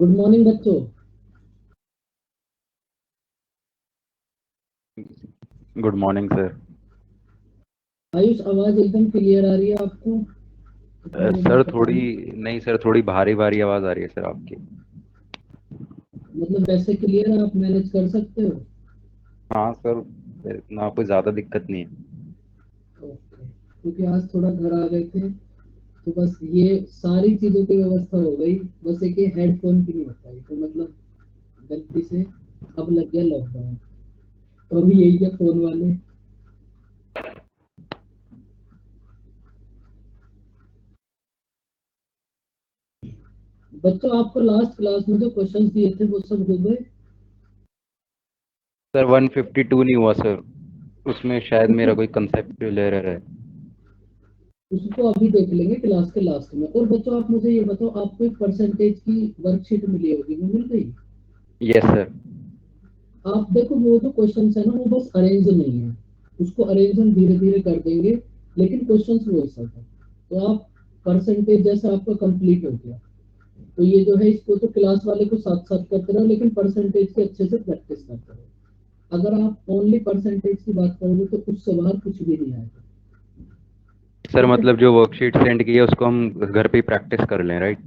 Good morning बच्चों। Good morning sir. Ayush, आवाज एकदम क्लियर आ रही है आपको? इतना मुझे सर पता थोड़ी नहीं। नहीं सर, थोड़ी भारी भारी आवाज़ आ रही है सर आपकी। मतलब वैसे क्लियर आप मैनेज कर सकते हो? हाँ सर, इतना कोई ज़्यादा दिक्कत नहीं है। ओके। क्योंकि आज थोड़ा घर आ गए थे, तो बस ये सारी चीजों की व्यवस्था हो गई। बस एक ये हेडफोन की नहीं हो पाई, तो मतलब गलती से अब लग गया लॉकडाउन। तो अभी यही है फोन वाले। बच्चों, आपको लास्ट क्लास में जो क्वेश्चंस दिए थे वो सब हो गए? सर 152 नहीं हुआ सर, उसमें शायद मेरा कोई कंसेप्ट एरर है। उसको अभी देख लेंगे क्लास के लास्ट में। और बच्चों, आप मुझे ये बताओ, आपको एक परसेंटेज की वर्कशीट मिली होगी, वो मिल गई? Yes sir. आप देखो, वो जो क्वेश्चन है ना, वो बस अरेंज नहीं है। उसको अरेंज हम धीरे धीरे कर देंगे, लेकिन क्वेश्चन वो सब है। तो आप परसेंटेज जैसा आपका कंप्लीट हो गया, तो ये जो है इसको तो क्लास वाले को साथ साथ करते रहो, लेकिन परसेंटेज की अच्छे से प्रैक्टिस करते रहो। अगर आप ओनली परसेंटेज की बात करोगे तो उससे बाहर कुछ भी नहीं आएगा। सर ठीक है। मतलब जो वर्कशीट सेंड की है उसको हम घर पे ही प्रैक्टिस कर लें, राइट?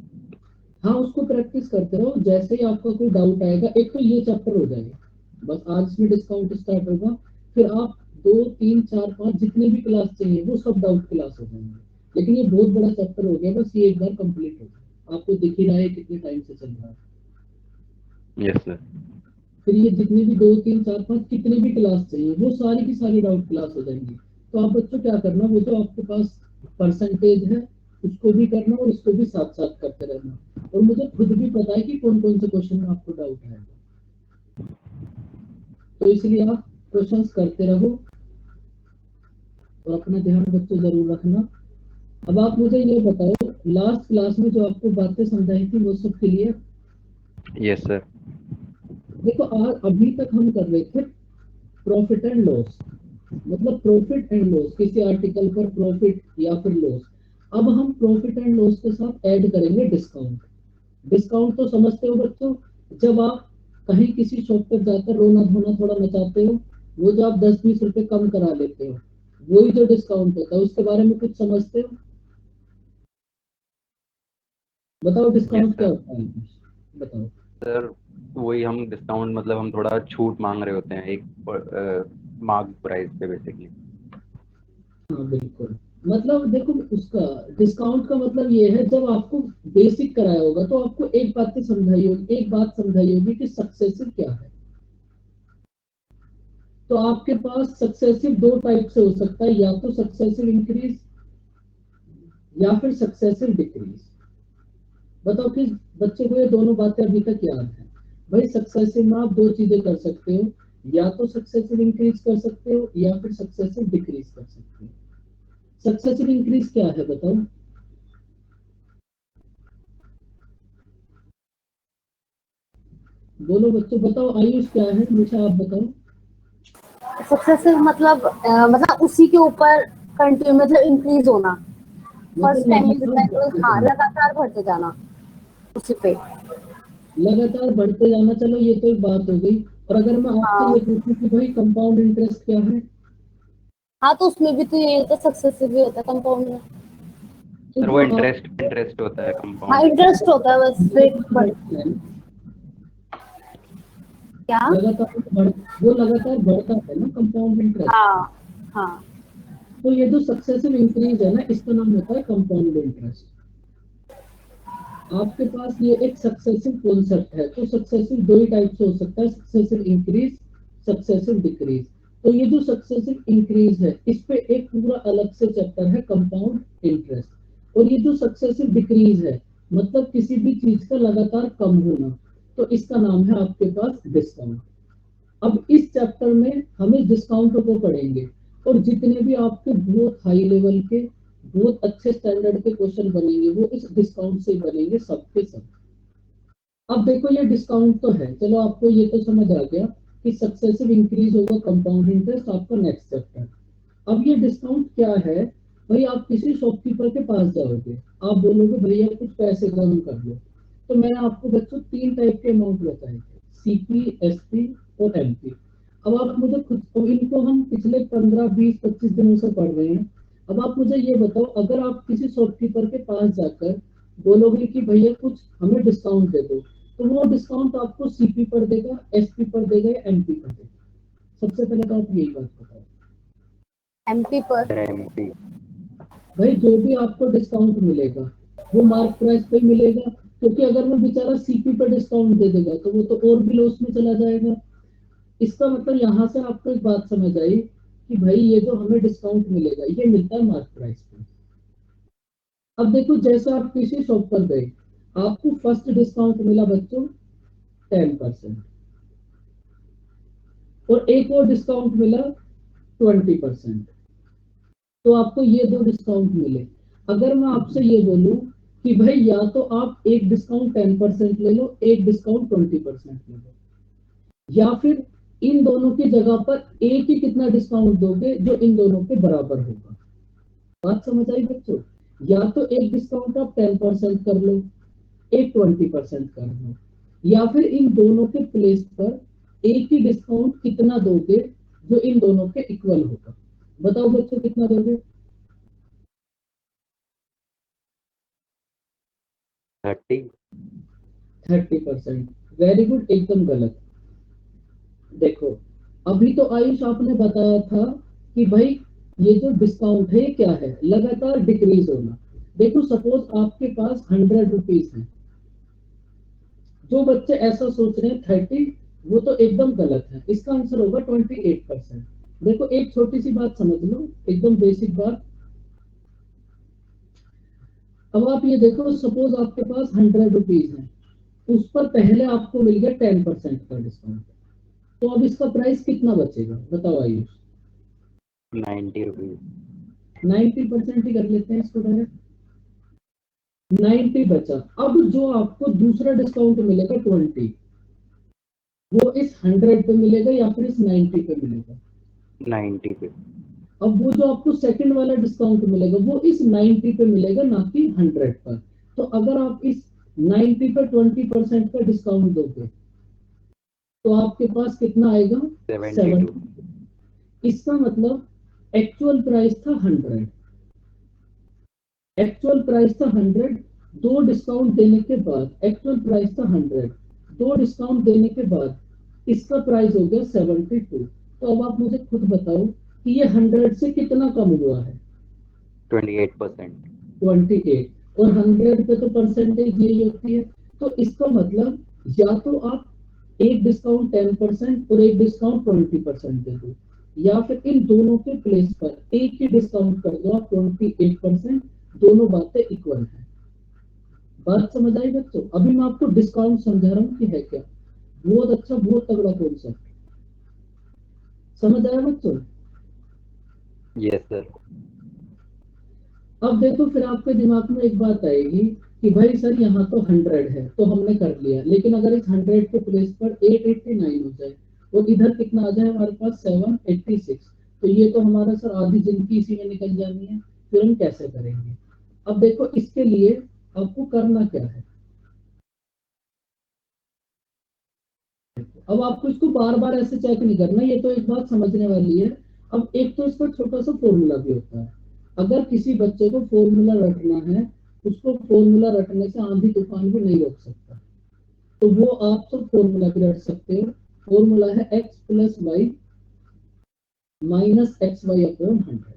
हाँ, उसको प्रैक्टिस करते रहो। जैसे ही आपका कोई डाउट आएगा, एक तो ये चैप्टर हो जाएगा, बस आज में डिस्काउंट स्टार्ट होगा। फिर आप 2 3 4 5 जितने भी क्लास चाहिए वो सब डाउट क्लास हो जाएंगे। लेकिन ये बहुत बड़ा चैप्टर हो गया, बस ये एक बार कंप्लीट हो जाए। आपको दिख ही रहा है कितने टाइम से चल रहा है। Yes sir. फिर ये जितने भी 2 3 4 5 कितने भी क्लास चाहिए वो सारी की सारी डाउट क्लास हो जाएंगी। तो आप बच्चों क्या करना, वो जो आपके पास परसेंटेज है उसको भी करना और इसको भी साथ साथ करते रहना। और मुझे खुद भी पता है कि कौन कौन से क्वेश्चन में आपको डाउट है, तो इसलिए आप क्वेश्चंस करते रहो और अपना ध्यान बच्चों जरूर रखना। अब आप मुझे ये बताओ, लास्ट क्लास में जो आपको बातें समझाई थी वो सब क्लियर? Yes sir. देखो, आज अभी तक हम कर रहे थे प्रॉफिट एंड लॉस। मतलब प्रॉफिट एंड लॉस, किसी आर्टिकल पर प्रॉफिट या फिर लॉस। अब हम प्रॉफिट एंड लॉस के साथ ऐड करेंगे डिस्काउंट। डिस्काउंट तो समझते हो बच्चों? जब आप कहीं किसी शॉप पर जाकर रोना धोना थोड़ा मचाते हो, वो जो आप 10 20 रुपए कम करा लेते हो, वही जो डिस्काउंट होता है, उसके बारे में कुछ समझते हो? बताओ यस डिस्काउंट क्या सर। होता है। बताओ। सर वही हम डिस्काउंट मतलब हम थोड़ा छूट मांग रहे होते हैं एक मार्क प्राइस पे बेसिकली। हाँ बिल्कुल। मतलब देखो, उसका डिस्काउंट का मतलब ये है, जब आपको बेसिक कराया होगा तो आपको एक बात तो समझाई होगी, एक बात समझाई होगी कि सक्सेसिव क्या है। तो आपके पास सक्सेसिव दो टाइप से हो सकता है, या तो सक्सेसिव इंक्रीज या फिर सक्सेसिव डिक्रीज। बताओ कि बच्चे को ये दोनों बातें अभी तक याद है? भाई, सक्सेसिव में आप दो चीजें कर सकते हो, या तो सक्सेसिव इंक्रीज कर सकते हो या फिर सक्सेसिव डिक्रीज कर सकते हो। सक्सेसिव इंक्रीज क्या है बताओ? बोलो बच्चों, बताओ। आयुष क्या है, मुझे आप बताओ। सक्सेसिव मतलब उसी के ऊपर कंटिन्यू मतलब इंक्रीज होना। फर्स्ट मतलब टाइम में लगातार जितना बढ़ते हाँ जाना। लगातार बढ़ते जाना उसी पे। लगातार बढ़ते जाना, चलो ये तो एक बात हो गई। और अगर मैं आपसे हाँ ये पूछूं कि भाई कंपाउंड इंटरेस्ट क्या है? हाँ, तो उसमें भी तो ये होता है, सक्सेसिव भी होता है कंपाउंड में। तो सर वो जो आप इंटरेस्ट इंटरेस्ट होता है हाँ, कंपाउंड। इंटरेस्ट होता है बस रेट लगातार बढ़। बढ़ता है ना, क्या? लगातार बढ़ वो लगातार बढ़ता है ना कंपाउंड इंटरेस्ट। हाँ हाँ। तो ये जो सक्सेसिव इंक्रीज है ना, इसका नाम होता है कंपाउंड इंटरेस्ट। आपके पास ये एक सक्सेसिव कॉन्सेप्ट है। तो सक्सेसिव दो ही टाइप से हो सकता है, सक्सेसिव इंक्रीज, सक्सेसिव डिक्रीज। तो ये जो सक्सेसिव इंक्रीज है, इस पे एक पूरा अलग से चैप्टर है, कंपाउंड इंटरेस्ट। और ये जो सक्सेसिव डिक्रीज है, मतलब किसी भी चीज का लगातार कम होना, तो इसका नाम है आपके पास डिस्काउंट। अब इस चैप्टर में हमें डिस्काउंट को पढ़ेंगे, और जितने भी आपके बहुत हाई लेवल के, बहुत अच्छे स्टैंडर्ड के क्वेश्चन बनेंगे वो इस डिस्काउंट से बनेंगे, सबके सब। अब देखो, ये डिस्काउंट तो है, चलो आपको ये तो समझ आ गया कि सक्सेसिव इंक्रीज होगा कंपाउंड इंटरेस्ट, आपका नेक्स्ट चैप्टर। अब ये डिस्काउंट क्या है? भाई, आप किसी शॉपकीपर के पास जाओगे, आप बोलोगे भैया कुछ पैसे कम कर लो, तो मैंने आपको बच्चों 3 टाइप के अमाउंट बताए थे, सीपी, एसपी और एमपी। अब आप मुझे खुद, तो इनको हम पिछले 15, 20, 25 दिनों से पढ़ रहे हैं। अब आप मुझे ये बताओ, अगर आप किसी शॉपकीपर के पास जाकर बोलोगे कि भैया कुछ हमें डिस्काउंट दे दो, तो वो डिस्काउंट आपको सीपी पर देगा, एसपी पर देगा या एमपी पर देगा? सबसे पहले तो आप यही बात बताओ। एमपी पर। एमपी। भाई जो भी आपको डिस्काउंट मिलेगा वो मार्क प्राइस पे मिलेगा, क्योंकि अगर वो बेचारा सीपी पर डिस्काउंट दे देगा तो वो तो और भी लॉस में चला जाएगा। इसका मतलब यहाँ से आपको एक बात समझ आई कि भाई ये जो हमें डिस्काउंट मिलेगा ये मिलता है मार्क प्राइस पे। अब देखो, जैसे आप किसी शॉप पर गए, आपको फर्स्ट डिस्काउंट मिला बच्चों 10%, और एक और डिस्काउंट मिला 20%। तो आपको ये 2 डिस्काउंट मिले। अगर मैं आपसे ये बोलूं कि भाई या तो आप एक डिस्काउंट 10% ले लो, एक डिस्काउंट 20% ले लो, या फिर इन दोनों की जगह पर एक ही कितना डिस्काउंट दोगे जो इन दोनों के बराबर होगा? बात समझ आई बच्चों? या तो एक डिस्काउंट आप 10% कर लो, एक 20% कर लो, या फिर इन दोनों के प्लेस पर एक ही डिस्काउंट कितना दोगे जो इन दोनों के इक्वल होगा? बताओ बच्चों कितना दोगे? 30%। वेरी गुड, एकदम गलत। देखो, अभी तो आयुष आपने बताया था कि भाई ये जो डिस्काउंट है क्या है, लगातार डिक्रीज होना। देखो, सपोज आपके पास 100 रुपीज है, जो बच्चे ऐसा सोच रहे हैं 30, वो तो एकदम गलत है। इसका आंसर होगा 28%। देखो, एक छोटी सी बात समझ लो, एकदम बेसिक बात। अब आप ये देखो, सपोज आपके पास 100 रुपीज है, उस पर पहले आपको मिल गया 10% का डिस्काउंट, तो अब इसका प्राइस कितना बचेगा? बताओ आयुष। 90 रुपीज। 90% ही कर लेते हैं इसको डायरेक्ट। 90 बचा। अब जो आपको दूसरा डिस्काउंट मिलेगा 20, वो इस 100 पे मिलेगा या फिर इस 90 पे मिलेगा? 90 पे। अब वो जो आपको सेकंड वाला डिस्काउंट मिलेगा वो इस 90 पे मिलेगा, ना कि 100 पर। तो अगर आप इस 90 पर 20% का डिस्काउंट दोगे तो आपके पास कितना आएगा? 72। 7। इसका मतलब एक्चुअल प्राइस था 100, एक्चुअल प्राइस था 100, 2 डिस्काउंट देने के बाद एक्चुअल प्राइस था 100, 2 डिस्काउंट देने के बाद इसका प्राइस हो गया 72। तो अब आप मुझे खुद बताओ कि ये 100 से कितना कम हुआ है? 28%। 28। और 100 पे तो परसेंटेज यही होती है। तो इसका मतलब या तो आप एक डिस्काउंट 10% और एक डिस्काउंट 20% दे दो, या फिर इन दोनों के प्लेस पर एक ही डिस्काउंट कर दो आप 28%। दोनों बातें इक्वल है। बात समझ आई बच्चों? अभी मैं आपको डिस्काउंट समझा रहा हूँ कि है क्या। बहुत अच्छा, बहुत तगड़ा कॉन्सेप्ट। समझ आया बच्चों? Yes sir. अब देखो, फिर आपके दिमाग में एक बात आएगी कि भाई सर यहाँ तो 100 है तो हमने कर लिया, लेकिन अगर इस 100 के प्लेस पर 889 हो जाए और इधर कितना आ जाए हमारे पास 786, तो ये तो हमारा सर आधी जिंदगी इसी में निकल जानी है। फिर हम कैसे करेंगे? अब देखो, इसके लिए आपको करना क्या है। अब आपको इसको बार बार ऐसे चेक नहीं करना, ये तो एक बात समझने वाली है। अब एक तो इसका छोटा सा फॉर्मूला भी होता है। अगर किसी बच्चे को फॉर्मूला रटना है, उसको फॉर्मूला रटने से आंधी तूफान भी नहीं रोक सकता, तो वो आप सब फॉर्मूला भी रट सकते हो। फॉर्मूला है x plus y minus x y upon 100।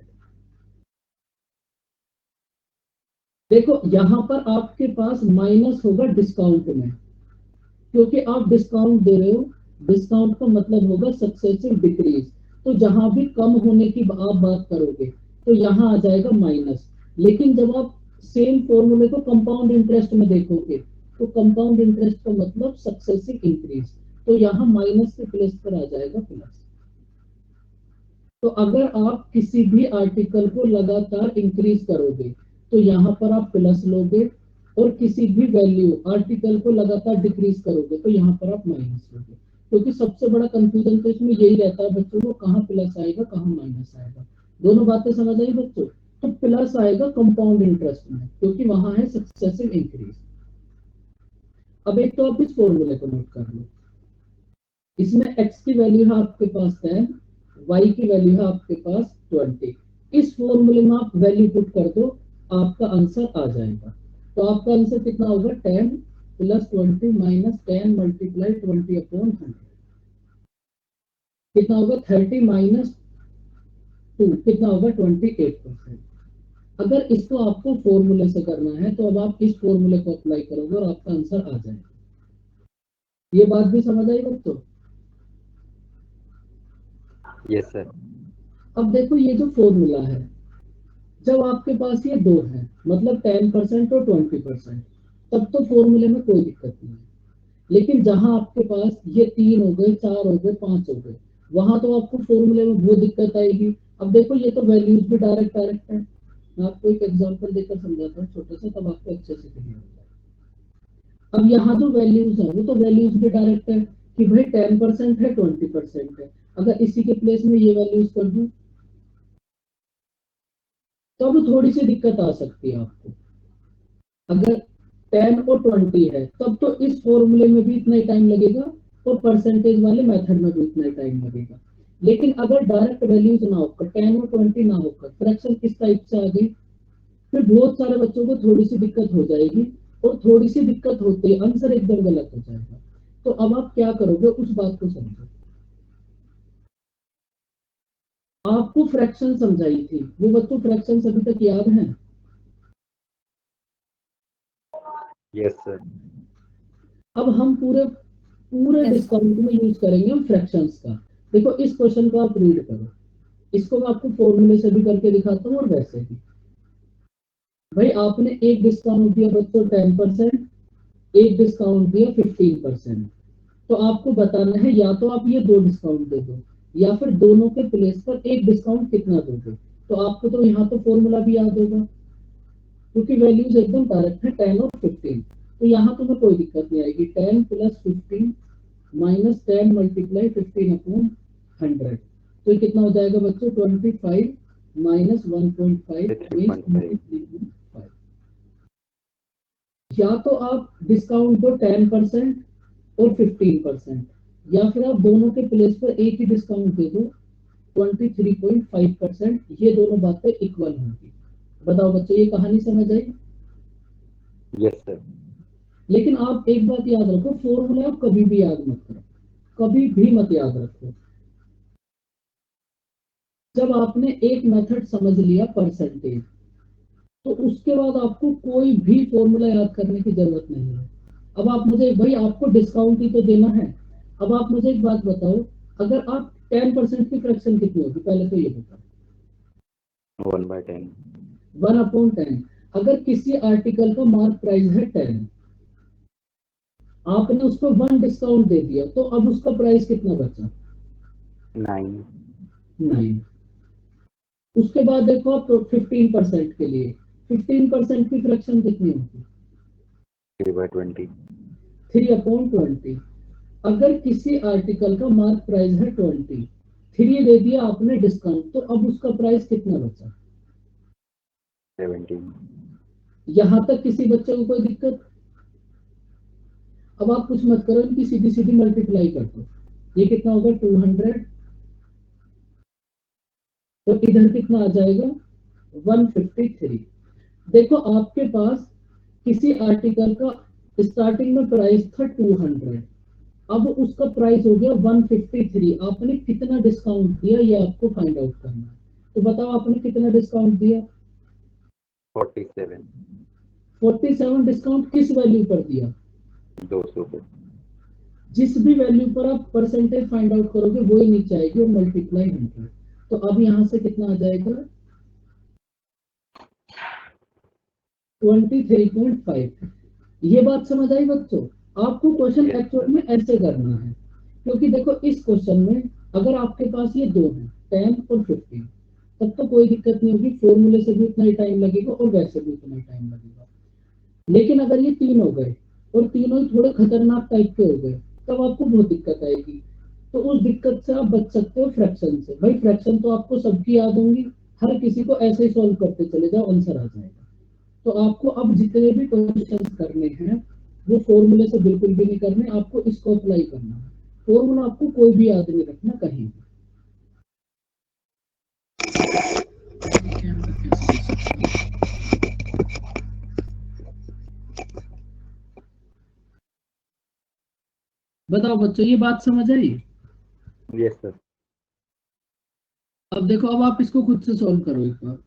देखो, यहाँ पर आपके पास माइनस होगा डिस्काउंट में, क्योंकि आप डिस्काउंट दे रहे हो। डिस्काउंट का मतलब होगा सक्सेसिव डिक्रीज। तो जहां भी कम होने की आप बात करोगे तो यहाँ आ जाएगा माइनस। लेकिन जब आप सेम फॉर्मूले को कंपाउंड इंटरेस्ट में देखोगे तो कंपाउंड इंटरेस्ट का मतलब सक्सेसिव इंक्रीज, तो यहाँ माइनस के प्लेस पर आ जाएगा प्लस। तो अगर आप किसी भी आर्टिकल को लगातार इंक्रीज करोगे तो यहाँ पर आप प्लस लोगे, और किसी भी वैल्यू आर्टिकल को लगातार डिक्रीज करोगे तो यहाँ पर आप माइनस लोगे। क्योंकि सबसे बड़ा कंफ्यूजन तो इसमें यही रहता है बच्चों को, कहाँ प्लस आएगा कहाँ माइनस आएगा। दोनों बातें समझ आई बच्चों? तो प्लस आएगा कंपाउंड इंटरेस्ट में, क्योंकि वहां है सक्सेसिव इंक्रीज। अब एक तो आप इस फॉर्मूले को नोट कर लो, इसमें x की वैल्यू है आपके पास 10, y की वैल्यू है आपके पास 20। इस फॉर्मूले में आप वैल्यू पुट कर दो, आपका आंसर आ जाएगा। तो आपका आंसर कितना होगा, 10 + 20 - 10 × 20/100 कितना होगा, 30 - 2 कितना होगा, 28%। अगर इसको आपको फॉर्मूले से करना है तो अब आप इस फॉर्मूले को अप्लाई करोगे और आपका आंसर आ जाएगा। ये बात भी समझ आई बच्चों? Yes sir. अब देखो ये जो फॉर्मूला है, जब आपके पास ये दो है, मतलब 10% और 20%, तब तो फॉर्मूले में कोई दिक्कत नहीं है। लेकिन जहां आपके पास ये 3 हो गए, 4 हो गए, 5 हो गए, वहां तो आपको फॉर्मूले में बहुत दिक्कत आएगी। अब देखो ये तो वैल्यूज भी डायरेक्ट है। मैं आपको एक एग्जांपल देकर समझाता हूँ छोटा सा, तब आपको अच्छे से क्लियर हो जाएगा। अब यहाँ जो वैल्यूज है वो तो वैल्यूज भी डायरेक्ट है कि भाई 10% है, 20% है। अगर इसी के प्लेस में ये वैल्यूज कर दूं तो अब थोड़ी सी दिक्कत आ सकती है आपको। अगर 10 और 20 है तब तो इस फॉर्मूले में भी इतना ही टाइम लगेगा और परसेंटेज वाले मेथड में भी इतना ही टाइम लगेगा। लेकिन अगर डायरेक्ट वैल्यूज ना होकर 10 और 20 ना होकर फ्रैक्शन किस टाइप से आ गई, फिर बहुत सारे बच्चों को थोड़ी सी दिक्कत हो जाएगी, और थोड़ी सी दिक्कत होते ही आंसर एकदम गलत हो जाएगा। तो अब आप क्या करोगे, उस बात को समझो। आपको फ्रैक्शन समझाई थी, वो बच्चों फ्रैक्शन अभी तक याद है? Yes sir. अब हम पूरे Yes. डिस्काउंट में यूज करेंगे हम फ्रैक्शंस का। देखो इस क्वेश्चन को आप रीड करो, इसको मैं आपको फॉर्मूले से भी करके दिखाता हूँ और वैसे भी। भाई आपने एक डिस्काउंट दिया बच्चों 10%, एक डिस्काउंट दिया 15%। तो आपको बताना है या तो आप ये दो डिस्काउंट दे दो या फिर दोनों के प्लेस पर एक डिस्काउंट कितना दोगे। तो आपको तो यहाँ तो फॉर्मूला भी याद होगा क्योंकि वैल्यूज एकदम डायरेक्ट है, 10 और 15। तो यहाँ तुम्हें कोई दिक्कत नहीं आएगी। 10 + 15 - 10 × 15/100। तो ये कितना हो जाएगा बच्चों, 25 - 1.5 मींस 3.5। या तो आप डिस्काउंट दो 10% और 15%, या फिर आप दोनों के प्लेस पर एक ही डिस्काउंट दे दो 23.5%। ये दोनों बातें इक्वल होंगी। बताओ बच्चों, ये कहानी समझ आई? Yes sir. लेकिन आप एक बात याद रखो, फॉर्मूला आप कभी भी याद मत करो, कभी भी मत याद रखो। जब आपने एक मेथड समझ लिया परसेंटेज, तो उसके बाद आपको कोई भी फॉर्मूला याद करने की जरूरत नहीं है। अब आप मुझे, भाई आपको डिस्काउंट ही तो देना है। अब आप मुझे एक बात बताओ, अगर आप 10% की फ्रैक्शन कितनी होगी, पहले तो ये बताओ। 1/10। 1/10। अगर किसी आर्टिकल का मार्क प्राइस है 10, आपने उसको 1 डिस्काउंट दे दिया, तो अब उसका प्राइस कितना बचा, 9। उसके बाद देखो आप 15% के लिए 15% की फ्रैक्शन कितनी होगी, 3/20। 3/20। अगर किसी आर्टिकल का मार्क प्राइस है 20, 3 दे दिया आपने डिस्काउंट, तो अब उसका प्राइस कितना बचा, 17। यहां तक किसी बच्चे को कोई दिक्कत? अब आप कुछ मत करो, इनकी सीधी सीधी मल्टीप्लाई कर दो। ये कितना होगा, 200। तो इधर कितना आ जाएगा, 153। देखो आपके पास किसी आर्टिकल का स्टार्टिंग में प्राइस था 200, अब उसका प्राइस हो गया 153। आपने कितना डिस्काउंट दिया ये आपको फाइंड आउट करना है। तो बताओ आपने कितना डिस्काउंट दिया, 47। 47 डिस्काउंट किस वैल्यू पर दिया, 200 पे। जिस भी वैल्यू पर आप परसेंटेज फाइंड आउट करोगे वो ही नीचे आएगी और मल्टीप्लाई 100। तो अब यहाँ से कितना आ जाएगा, 23.5। ये बात समझ आई बच्चों? आपको क्वेश्चन Yes, एक्चुअल में ऐसे करना है, क्योंकि देखो इस क्वेश्चन में अगर आपके पास ये दो है 10 और 15, तब तो कोई दिक्कत नहीं होगी, फॉर्मूले से भी उतना ही टाइम लगेगा और वैसे भी उतना ही टाइम लगेगा। लेकिन अगर ये 3 हो गए और तीनों ही थोड़े खतरनाक टाइप के हो गए, तब आपको बहुत दिक्कत आएगी। तो उस दिक्कत से आप बच सकते हो फ्रैक्शन से। भाई फ्रैक्शन तो आपको सबकी याद होंगी, हर किसी को ऐसे ही सॉल्व करते चले जाओ, आंसर आ जाएगा। तो आपको अब जितने भी क्वेश्चन करने हैं वो फॉर्मूले से बिल्कुल भी नहीं करने, आपको इसको अप्लाई करना है। फॉर्मूला आपको कोई भी याद नहीं रखना कहीं भी। बताओ बच्चों, ये बात समझ आई? Yes sir. अब देखो, अब आप इसको खुद से सॉल्व करो एक बार।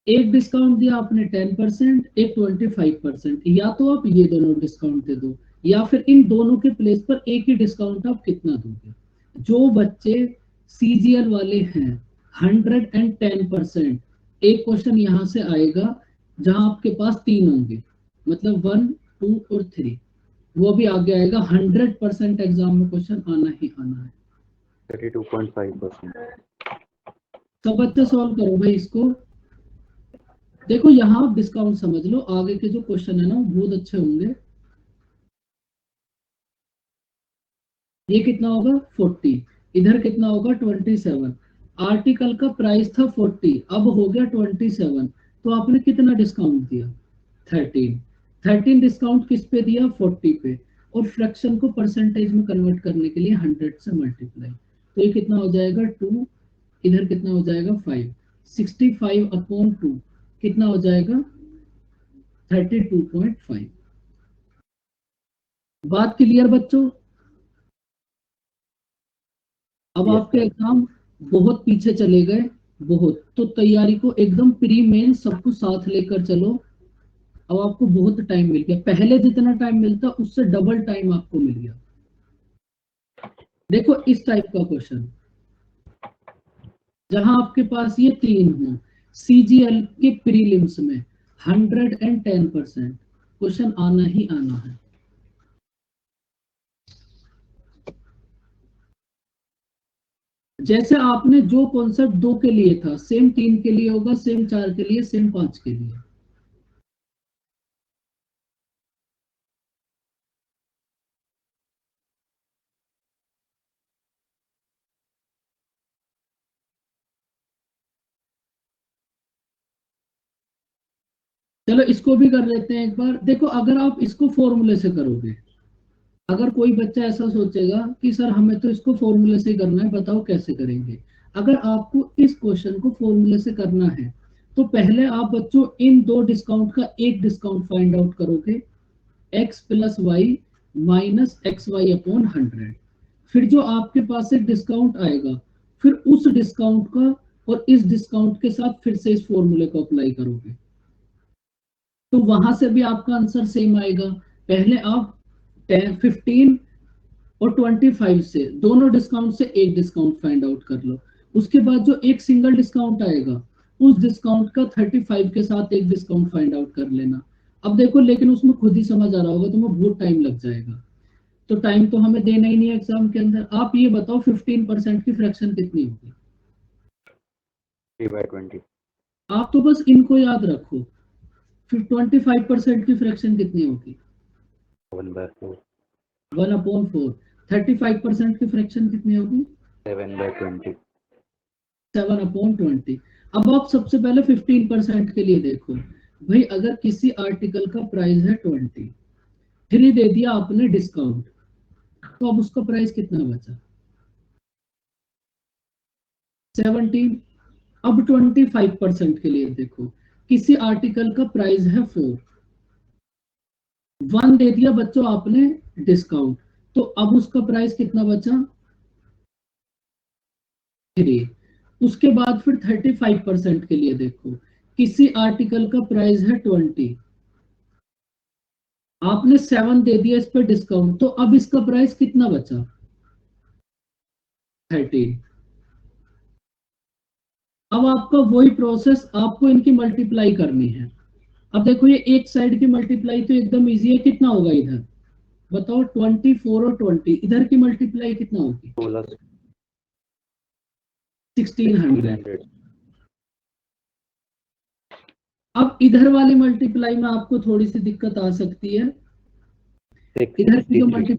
एक डिस्काउंट दिया आपने 10%, एक 25%, या तो आप ये दोनों डिस्काउंट दे दो, या फिर इन दोनों के प्लेस पर एक ही डिस्काउंट आप कितना दोगे। जो बच्चे सीजीएल वाले हैं 110%, एक क्वेश्चन यहां से आएगा जहां आपके पास 3 होंगे, मतलब 1, 2 और 3, वो भी आगे आएगा। 100% एग्जाम में क्वेश्चन आना ही आना है। 32.5%। सब बच्चे सॉल्व करो भाई इसको। देखो यहाँ आप डिस्काउंट समझ लो, आगे के जो क्वेश्चन है ना वो बहुत अच्छे होंगे। ये कितना होगा 40, इधर कितना होगा 27। आर्टिकल का प्राइस था 40, अब हो गया 27, तो आपने कितना डिस्काउंट दिया 13 डिस्काउंट किस पे दिया 40 पे, और फ्रैक्शन को परसेंटेज में कन्वर्ट करने के लिए 100 से मल्टीप्लाई। तो ये कितना हो जाएगा 2, इधर कितना हो जाएगा 5, 65/2 कितना हो जाएगा 32.5। बात क्लियर बच्चों? अब Yes, आपके sir. एग्जाम बहुत पीछे चले गए, बहुत, तो तैयारी को एकदम प्री मेन सब कुछ साथ लेकर चलो। अब आपको बहुत टाइम मिल गया, पहले जितना टाइम मिलता उससे डबल टाइम आपको मिल गया। देखो इस टाइप का क्वेश्चन जहां आपके पास ये 3 हो, सीजीएल के प्रीलिम्स में 110% क्वेश्चन आना ही आना है। जैसे आपने जो कॉन्सेप्ट 2 के लिए था, सेम 3 के लिए होगा, सेम 4 के लिए, सेम 5 के लिए। चलो इसको भी कर लेते हैं एक बार। देखो अगर आप इसको फॉर्मूले से करोगे, अगर कोई बच्चा ऐसा सोचेगा कि सर हमें तो इसको फॉर्मूले से करना है, बताओ कैसे करेंगे। अगर आपको इस क्वेश्चन को फॉर्मूले से करना है तो पहले आप बच्चों इन दो डिस्काउंट का एक डिस्काउंट फाइंड आउट करोगे, x + y - xy/100। फिर जो आपके पास एक डिस्काउंट आएगा, फिर उस डिस्काउंट का और इस डिस्काउंट के साथ फिर से इस फॉर्मूले को अप्लाई करोगे, तो वहां से भी आपका आंसर सेम आएगा। पहले आप 15 और 25 से दोनों डिस्काउंट से एक डिस्काउंट फाइंड आउट कर लो। उसके बाद जो एक सिंगल डिस्काउंट आएगा, उस डिस्काउंट का 35 के साथ एक डिस्काउंट फाइंड आउट कर लेना। अब देखो, लेकिन उसमें खुद ही समझ आ रहा होगा तुम्हें बहुत टाइम लग जाएगा, तो टाइम तो हमें देना ही नहीं है एग्जाम के अंदर। आप ये बताओ 15% की फ्रैक्शन कितनी होगी? 3/20। आप तो बस इनको याद रखो। फिर 25% की फ्रैक्शन कितनी होगी? 1/4। 1/4। 35% की फ्रैक्शन कितनी होगी? 7/20। 7/20। अब आप सबसे पहले 15% के लिए देखो भाई, अगर किसी आर्टिकल का प्राइस है 20, 3 दे दिया आपने डिस्काउंट, तो अब उसका प्राइस कितना बचा 17। अब 25% के लिए देखो, किसी आर्टिकल का प्राइस है 4, 1 दे दिया बच्चों आपने डिस्काउंट, तो अब उसका प्राइस कितना बचा 3। उसके बाद फिर 35% के लिए देखो, किसी आर्टिकल का प्राइस है 20, आपने 7 दे दिया इस पर डिस्काउंट, तो अब इसका प्राइस कितना बचा 13। अब आपका वही प्रोसेस, आपको इनकी मल्टीप्लाई करनी है। अब देखो ये एक साइड की मल्टीप्लाई तो एकदम इजी है, कितना होगा इधर बताओ 24 और 20, इधर की मल्टीप्लाई कितना होगी 1600। अब इधर वाली मल्टीप्लाई में आपको थोड़ी सी दिक्कत आ सकती है, इधर की जो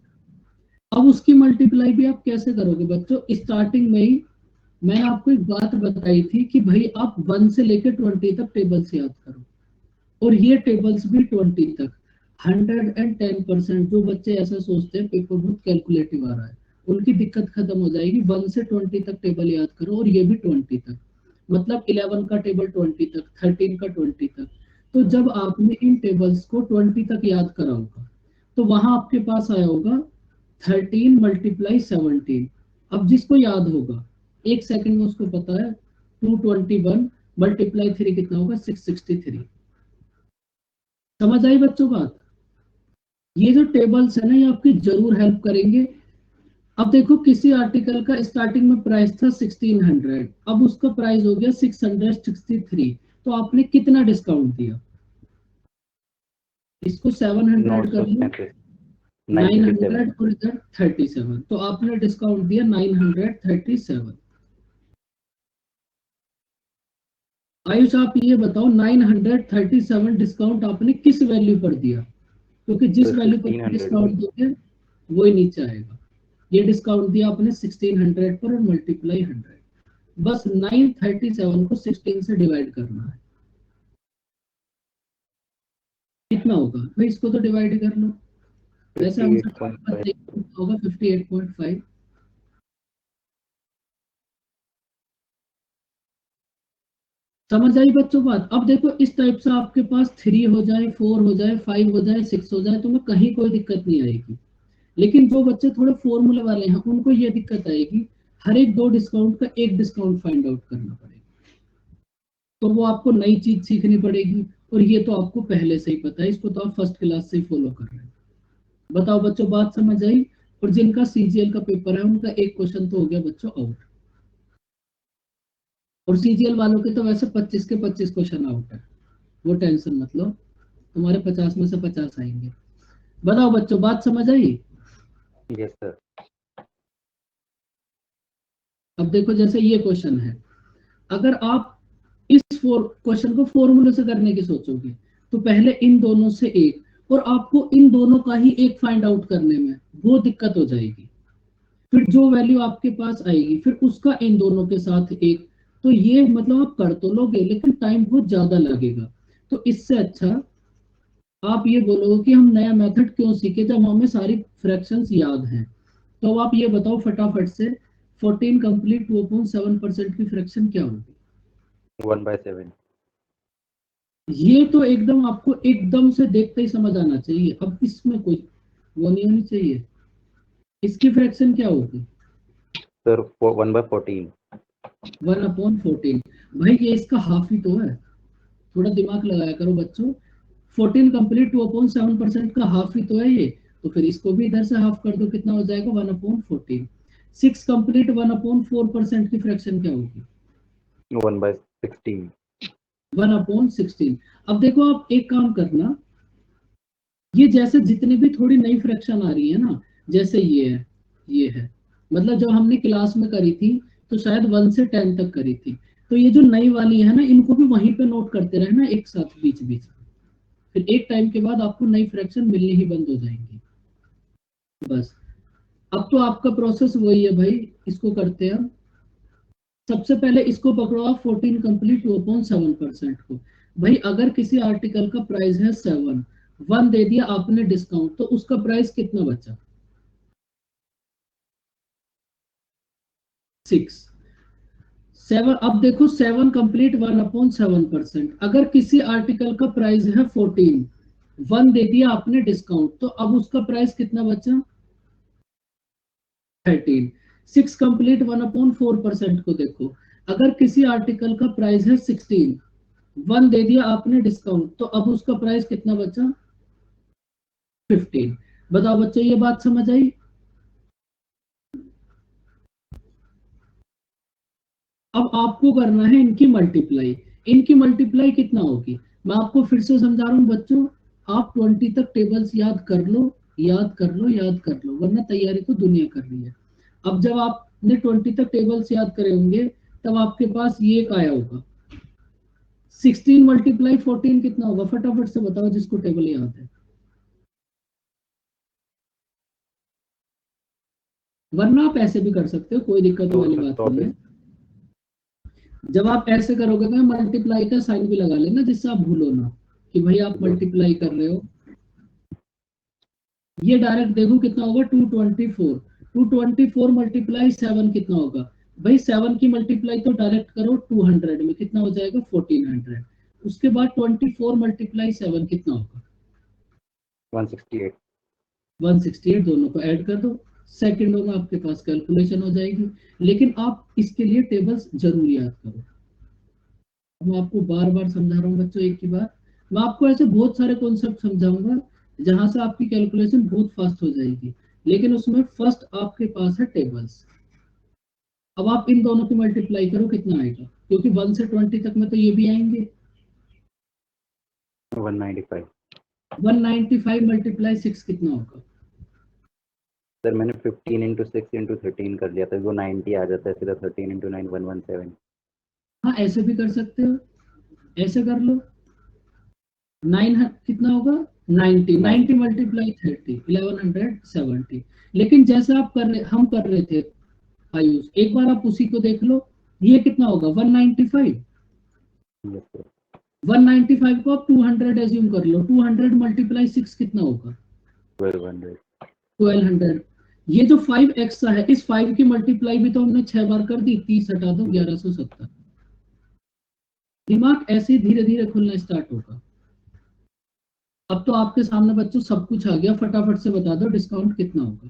अब उसकी मल्टीप्लाई भी आप कैसे करोगे बच्चों, स्टार्टिंग में ही मैंने आपको एक बात बताई थी कि भाई आप 1 से लेकर 20 तक टेबल्स याद करो, और ये टेबल्स भी 20 तक। 110%। जो बच्चे ऐसा सोचते हैं पेपर बहुत कैलकुलेटिव आ रहा है, उनकी दिक्कत खत्म हो जाएगी। 1 से 20 तक टेबल याद करो, और ये भी 20 तक, मतलब 11 का टेबल 20 तक, 13 का 20 तक। तो जब आपने इन टेबल्स को 20 तक याद करा होगा, तो वहां आपके पास आया होगा 13 मल्टीप्लाई 17। अब जिसको याद होगा, एक सेकंड में उसको पता है 221 मल्टीप्लाई 3 कितना होगा, 663। समझ आई बच्चों बात? ये जो टेबल्स है ना, ये आपकी जरूर हेल्प करेंगे। अब देखो, किसी आर्टिकल का स्टार्टिंग में प्राइस था 1600, अब उसका प्राइस हो गया 663, तो आपने कितना डिस्काउंट दिया? इसको 700 कर लो, 900 937। और इधर 37, तो आपने डिस्काउंट दिया 937। आयुष आप ये बताओ, 937 डिस्काउंट आपने किस वैल्यू पर दिया? क्योंकि तो जिस वैल्यू पर 1600 डिस्काउंट पे। दोगे वो ही नीचे आएगा। ये डिस्काउंट दिया आपने 1600 पर, और मल्टीप्लाई 100। बस 937 को 16 से डिवाइड करना है। कितना होगा भाई? इसको तो डिवाइड कर लो। वैसे आंसर 58.5। होगा 58.5। समझ आई बच्चों बात? अब देखो, इस टाइप से आपके पास 3 हो जाए, 4 हो जाए, 5 हो जाए, 6 हो जाए, तो मैं कहीं कोई दिक्कत नहीं आएगी। लेकिन जो बच्चे थोड़े फॉर्मूले वाले हैं, उनको ये दिक्कत आएगी, हर एक 2 डिस्काउंट का एक डिस्काउंट फाइंड आउट करना पड़ेगा। तो वो आपको नई चीज सीखनी पड़ेगी, और ये तो आपको पहले से ही पता है, इसको तो आप फर्स्ट क्लास से ही फॉलो कर रहे हैं। बताओ बच्चों, बात समझ आई? और जिनका सीजीएल का पेपर है, उनका एक क्वेश्चन तो हो गया बच्चों आउट। और सीजीएल वालों के तो वैसे 25 के 25 क्वेश्चन आउट है, वो टेंशन मत लो, तुम्हारे 50 में से 50 आएंगे। बताओ बच्चों, बात समझ आई? Yes sir. अब देखो, जैसे ये क्वेश्चन है, अगर आप इस क्वेश्चन को फॉर्मूले से करने की सोचोगे, तो पहले इन दोनों से एक, और आपको इन दोनों का ही एक फाइंड आउट करने में वो दिक्कत हो जाएगी। फिर जो वैल्यू आपके पास आएगी, फिर उसका इन दोनों के साथ एक, तो ये मतलब आप कर तो लोगे, लेकिन टाइम बहुत ज्यादा लगेगा। तो इससे अच्छा आप ये बोलोगे कि हम नया मेथड क्यों सीखे, जब हमें सारी फ्रैक्शंस याद हैं। तो आप ये बताओ फटाफट से, 14 कंप्लीट 2.7% की फ्रैक्शन क्या होगी? 1/7। ये तो एकदम आपको एकदम से देखते ही समझ आना चाहिए, अब इसमें कोई वो नहीं होनी चाहिए। इसकी फ्रैक्शन क्या होगी? सर 1/14। 1/14। भाई ये इसका हाफ ही तो है, थोड़ा दिमाग लगाया करो बच्चों। 14 कंप्लीट 2.7% का हाफ ही तो है ये, तो फिर इसको भी इधर से हाफ कर दो, कितना हो जाएगा? 1/14। 6 कंप्लीट 1/4% की फ्रैक्शन क्या होगी? 1/16। 1/16। अब देखो, आप एक काम करना, ये जैसे जितने भी थोड़ी नई फ्रैक्शन आ रही है ना, जैसे ये है, मतलब जब हमने क्लास में करी थी, तो शायद 1 से 10 तक करी थी। तो ये जो नई वाली है ना, इनको भी वहीं पे नोट करते रहना एक साथ, बीच बीच में। फिर एक टाइम के बाद आपको नई फ्रैक्शन मिलनी ही बंद हो जाएंगी। बस, अब तो आपका प्रोसेस वही है भाई। इसको करते हैं हम। सबसे पहले इसको पकड़ो आप, 14 कंप्लीट 2.7% को। भाई अगर किसी आर्टिकल का प्राइस है 7, 1 दे दिया आपने डिस्काउंट, तो उसका प्राइस कितना बचा? 6। 7। अब देखो, 7 कंप्लीट 1/7%। अगर किसी आर्टिकल का प्राइस है 14, 1 दे दिया आपने डिस्काउंट, तो अब उसका प्राइस कितना बचा? 13। 6 कंप्लीट 1/4% को देखो, अगर किसी आर्टिकल का प्राइस है 16, 1 दे दिया आपने डिस्काउंट, तो अब उसका प्राइस कितना बचा? 15। बताओ बच्चों, ये बात समझ आई? अब आपको करना है इनकी मल्टीप्लाई। इनकी मल्टीप्लाई कितना होगी? मैं आपको फिर से समझा रहा हूँ बच्चों, आप 20 तक टेबल्स याद कर लो, याद कर लो, याद कर लो, वरना तैयारी तो दुनिया कर रही है। अब जब आपने 20 तक टेबल्स याद करे होंगे, तब आपके पास ये एक आया होगा, 16 मल्टीप्लाई 14 कितना होगा? फटाफट से बताओ जिसको टेबल याद है, वरना आप ऐसे भी कर सकते हो, कोई दिक्कत वाली बात नहीं 224। है। जब आप ऐसे करोगे तो मल्टीप्लाई का साइन भी लगा लेना, जिससे आप भूलो ना कि भाई आप मल्टीप्लाई कर रहे हो। ये डायरेक्ट देखो कितना होगा, 224। 224 मल्टीप्लाई 7 कितना होगा भाई, 7 की मल्टीप्लाई तो डायरेक्ट करो 200 में, कितना हो जाएगा 1400। उसके बाद 24 मल्टीप्लाई 7 कितना होगा 168। 168, दोनों को ऐड कर दो, सेकंडों में आपके पास कैलकुलेशन हो जाएगी। लेकिन आप इसके लिए टेबल्स जरूर याद करो। मैं आपको बार बार समझा रहा हूँ बच्चों, एक ही बार मैं आपको ऐसे बहुत सारे कॉन्सेप्ट समझाऊंगा जहां से आपकी कैलकुलेशन बहुत फास्ट हो जाएगी, लेकिन उसमें फर्स्ट आपके पास है टेबल्स। अब आप इन दोनों की मल्टीप्लाई करो कितना आएगा, क्योंकि 1 से 20 तक में तो ये भी आएंगे। 195। 195 मल्टीप्लाई 6 कितना होगा सर मैंने 15 इंटू 6 इंटू 13 कर लिया था, वो 90 आ जाता है सीधा। 13 इंटू 9 117। हाँ ऐसे भी कर सकते हो, ऐसे कर लो। 9 कितना होगा 90, 90 मल्टीप्लाई 30 1170। लेकिन जैसे आप कर रहे, हम कर रहे थे आयुष, एक बार आप उसी को देख लो, ये कितना होगा 195। Yes sir. 195 को आप 200 एज्यूम कर लो, 200 मल्टीप्लाई 6 कितना होगा 1200। 1200। ये जो 5 एक्स्ट्रा है, इस 5 की मल्टीप्लाई भी तो हमने 6 बार कर दी, 30 हटा दो 1170। दिमाग ऐसे धीरे धीरे खुलना स्टार्ट होगा। अब तो आपके सामने बच्चों सब कुछ आ गया, फटाफट से बता दो डिस्काउंट कितना होगा,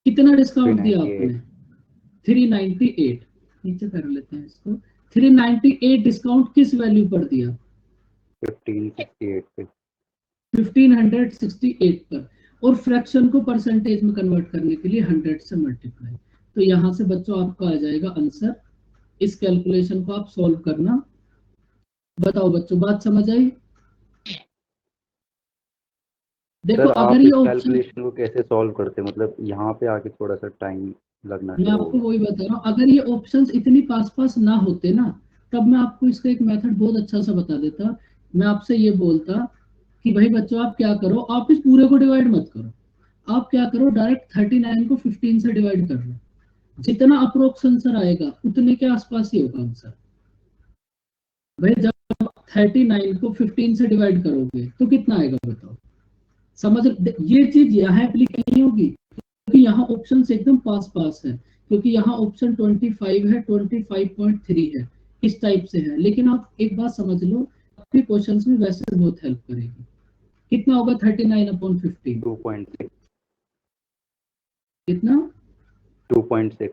कितना डिस्काउंट दिया 398। आपने 398। नीचे कर लेते हैं इसको, 398 डिस्काउंट किस वैल्यू पर दिया 1568 पे। 1568 पर, और फ्रैक्शन को परसेंटेज में कन्वर्ट करने के लिए 100 से मल्टीप्लाई। तो यहां से बच्चों आपका आ जाएगा आंसर। इस कैलकुलेशन को आप सॉल्व करना। बताओ बच्चों बात समझ आई। देखो सर अगर आप ये इस ऑप्शन, कैलकुलेशन को कैसे सॉल्व करते हैं, मतलब यहाँ पे आके थोड़ा सा टाइम लगना मैं शुरू हो आपको गया। वही बता रहा हूँ, अगर ये ऑप्शंस इतनी पास पास ना होते ना, तब मैं आपको इसका एक मेथड बहुत अच्छा सा बता देता। मैं आपसे ये बोलता कि भाई बच्चों आप क्या करो, आप इस पूरे को डिवाइड मत करो, आप क्या करो डायरेक्ट 39 को 15 से डिवाइड कर लो, जितना अप्रोक्स आंसर आएगा उतने के आसपास ही होगा आंसर। भाई जब 39 को 15 से डिवाइड करोगे तो कितना आएगा बताओ, समझ। ये चीज यहाँ एप्लीकेशन नहीं होगी, क्योंकि यहाँ ऑप्शन एकदम पास पास है, क्योंकि यहाँ ऑप्शन 25 है, 25.3 है, इस टाइप से है। लेकिन आप एक बात समझ लो, आपके क्वेश्चंस में वैसे बहुत हेल्प करेगी। कितना होगा 39/15, 2.6। कितना 2.6।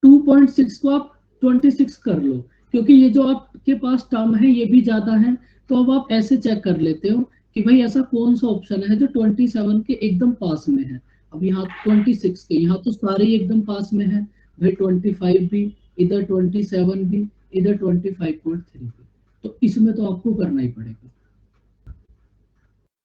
2.6 को आप 26 कर लो, क्योंकि ये जो आपके पास टर्म है ये भी ज्यादा है। तो अब आप ऐसे चेक कर लेते हो कि भाई ऐसा कौन सा ऑप्शन है जो 27 के एकदम पास में है। अब यहाँ 26 के, यहाँ तो सारे ही एकदम पास में है भाई, 25 भी इधर, 27 भी इधर, 25.3 भी। तो इसमें तो आपको करना ही पड़ेगा।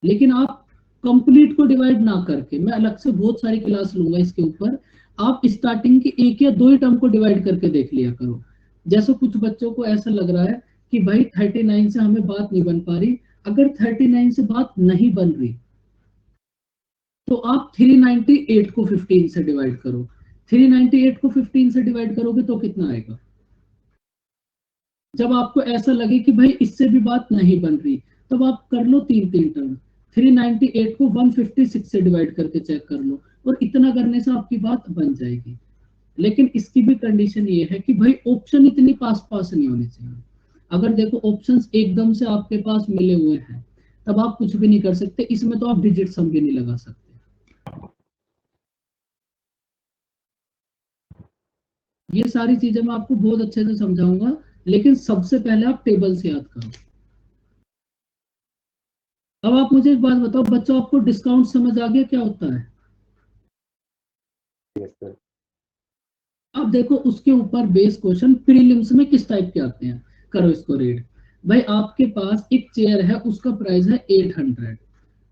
लेकिन आप कंप्लीट को डिवाइड ना करके, मैं अलग से बहुत सारी क्लास लूंगा इसके ऊपर, आप स्टार्टिंग के एक या दो ही टर्म को डिवाइड करके देख लिया करो। जैसे कुछ बच्चों को ऐसा लग रहा है कि भाई 39 से हमें बात नहीं बन पा रही, अगर 39 से बात नहीं बन रही तो आप 398 को 15 से डिवाइड करो। 398 को 15 से डिवाइड करोगे तो कितना आएगा। जब आपको ऐसा लगे कि भाई इससे भी बात नहीं बन रही, तब आप कर लो तीन तीन टर्म। 398 को 156 से डिवाइड करके चेक कर लो, और इतना करने से आपकी बात बन जाएगी। लेकिन इसकी भी कंडीशन ये है कि भाई ऑप्शन इतनी पास पास नहीं होने चाहिए। अगर देखो ऑप्शंस एकदम से आपके पास मिले हुए हैं, तब आप कुछ भी नहीं कर सकते, इसमें तो आप डिजिट सम भी नहीं लगा सकते। ये सारी चीजें मैं आपको बहुत अच्छे से समझाऊंगा, लेकिन सबसे पहले आप टेबल से याद करो। अब आप मुझे एक बात बताओ बच्चों, आपको डिस्काउंट समझ आ गया क्या होता है। Yes sir. अब देखो उसके ऊपर बेस क्वेश्चन प्रीलिम्स में किस टाइप के आते हैं, करो इसको रीड। भाई आपके पास एक चेयर है, उसका प्राइस है 800,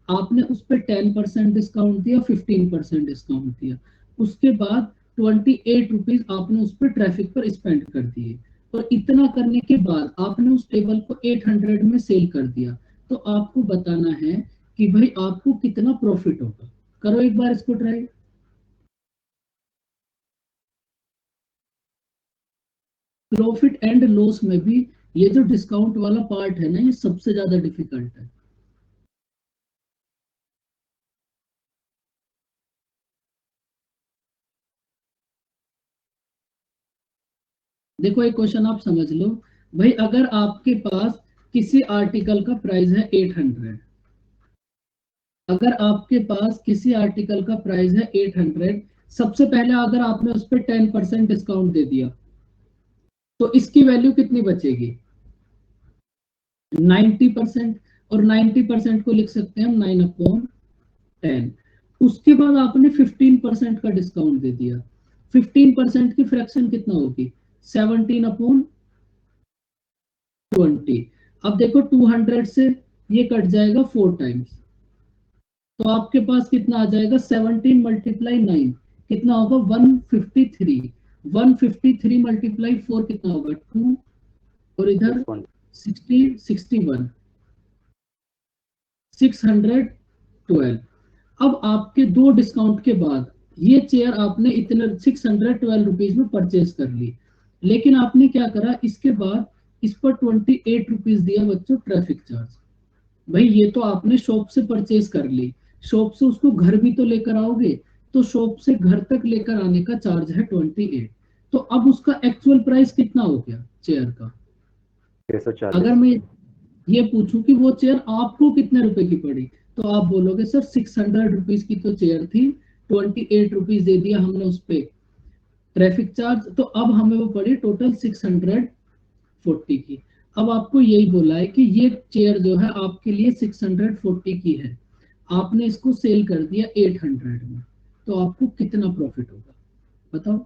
आपने उस पर 10% डिस्काउंट दिया, 15% डिस्काउंट दिया, उसके बाद 28 रुपीज आपने उस पर ट्रैफिक पर स्पेंड कर दिए, और इतना करने के बाद आपने उस टेबल को 800 में सेल कर दिया। तो आपको बताना है कि भाई आपको कितना प्रॉफिट होगा। करो एक बार इसको ट्राई। प्रॉफिट एंड लॉस में भी ये जो डिस्काउंट वाला पार्ट है ना, ये सबसे ज्यादा डिफिकल्ट है। देखो एक क्वेश्चन आप समझ लो भाई, अगर आपके पास किसी आर्टिकल का प्राइस है 800, अगर आपके पास किसी आर्टिकल का प्राइस है 800, सबसे पहले अगर आपने उस पर 10% डिस्काउंट दे दिया तो इसकी वैल्यू कितनी बचेगी? 90%। और 90% को लिख सकते हैं हम 9/10। उसके बाद आपने 15% का डिस्काउंट दे दिया, 15% की फ्रैक्शन कितना होगी? 17/20। अब देखो 200 से ये कट जाएगा 4 टाइम्स, तो आपके पास कितना आ जाएगा? 17 × 9 कितना होगा? 153। 153 × 4 कितना होगा? 2। और इधर 60, 61, 612। अब आपके 2 डिस्काउंट के बाद ये चेयर आपने इतने 612 रुपीज में परचेज कर ली, लेकिन आपने क्या करा, इसके बाद इस पर 28 रुपीज दिया बच्चों ट्रैफिक चार्ज। भाई ये तो आपने शॉप से परचेज कर ली, शॉप से उसको घर भी तो लेकर आओगे, तो शॉप से घर तक लेकर आने का चार्ज है 28। तो अब उसका एक्चुअल प्राइस कितना हो गया चेयर का? 640। अगर मैं ये पूछूं कि वो चेयर आपको कितने रुपए की पड़ी, तो आप बोलोगे सर 600 रुपीज की तो चेयर थी, 28 रुपीज दे दिया हमने उस पे ट्रैफिक चार्ज, तो अब हमें वो पड़ी टोटल 640 की। अब आपको यही बोला है कि ये चेयर जो है आपके लिए 640 की है, आपने इसको सेल कर दिया 800 में, तो आपको कितना प्रॉफिट होगा बताओ?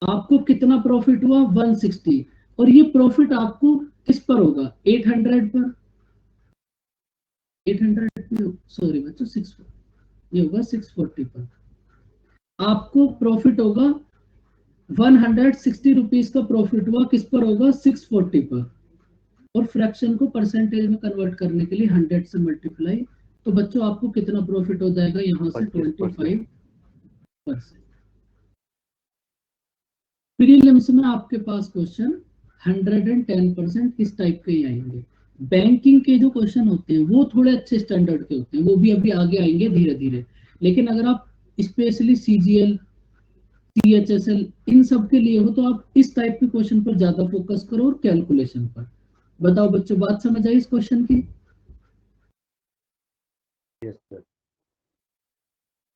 आपको कितना प्रॉफिट हुआ? 160। और ये प्रॉफिट आपको किस पर होगा? 800 पर। 800 पे, सॉरी बच्चों 6, ये होगा 640 पर। आपको प्रॉफिट होगा 160 रुपीज का प्रॉफिट हुआ, किस पर होगा? 640 पर। और फ्रैक्शन को परसेंटेज में कन्वर्ट करने के लिए 100 से मल्टीप्लाई, तो बच्चों आपको कितना प्रॉफिट हो जाएगा यहाँ से? 25%। प्रीलिम्स में आपके पास क्वेश्चन 110% इस टाइप के ही आएंगे। बैंकिंग के जो क्वेश्चन होते हैं वो थोड़े अच्छे स्टैंडर्ड के होते हैं, वो भी अभी आगे आएंगे धीरे धीरे। लेकिन अगर आप स्पेशली सीजीएल, सीएचएसएल इन सब के लिए हो तो आप इस टाइप के क्वेश्चन पर ज्यादा फोकस करो और कैलकुलेशन पर। बताओ बच्चों, बात समझ आई इस क्वेश्चन की? Yes sir.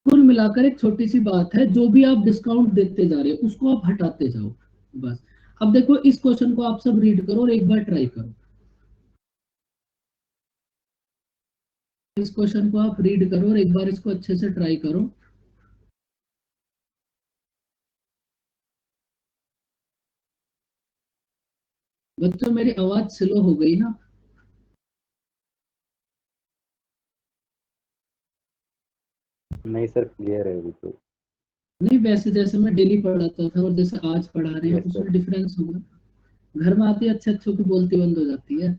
कुल मिलाकर एक छोटी सी बात है, जो भी आप डिस्काउंट देते जा रहे हो उसको आप हटाते जाओ बस। अब देखो इस क्वेश्चन को आप सब रीड करो और एक बार ट्राई करो। इस क्वेश्चन को आप रीड करो और एक बार इसको अच्छे से ट्राई करो। बच्चों मेरी आवाज स्लो हो गई ना? नहीं सर, क्लियर है बिल्कुल। नहीं, वैसे जैसे मैं डेली पढ़ाता था और जैसे आज पढ़ा रहे हैं यस सर। उसमें डिफरेंस होगा। घर में आती अच्छे अच्छों की बोलती बंद हो जाती है,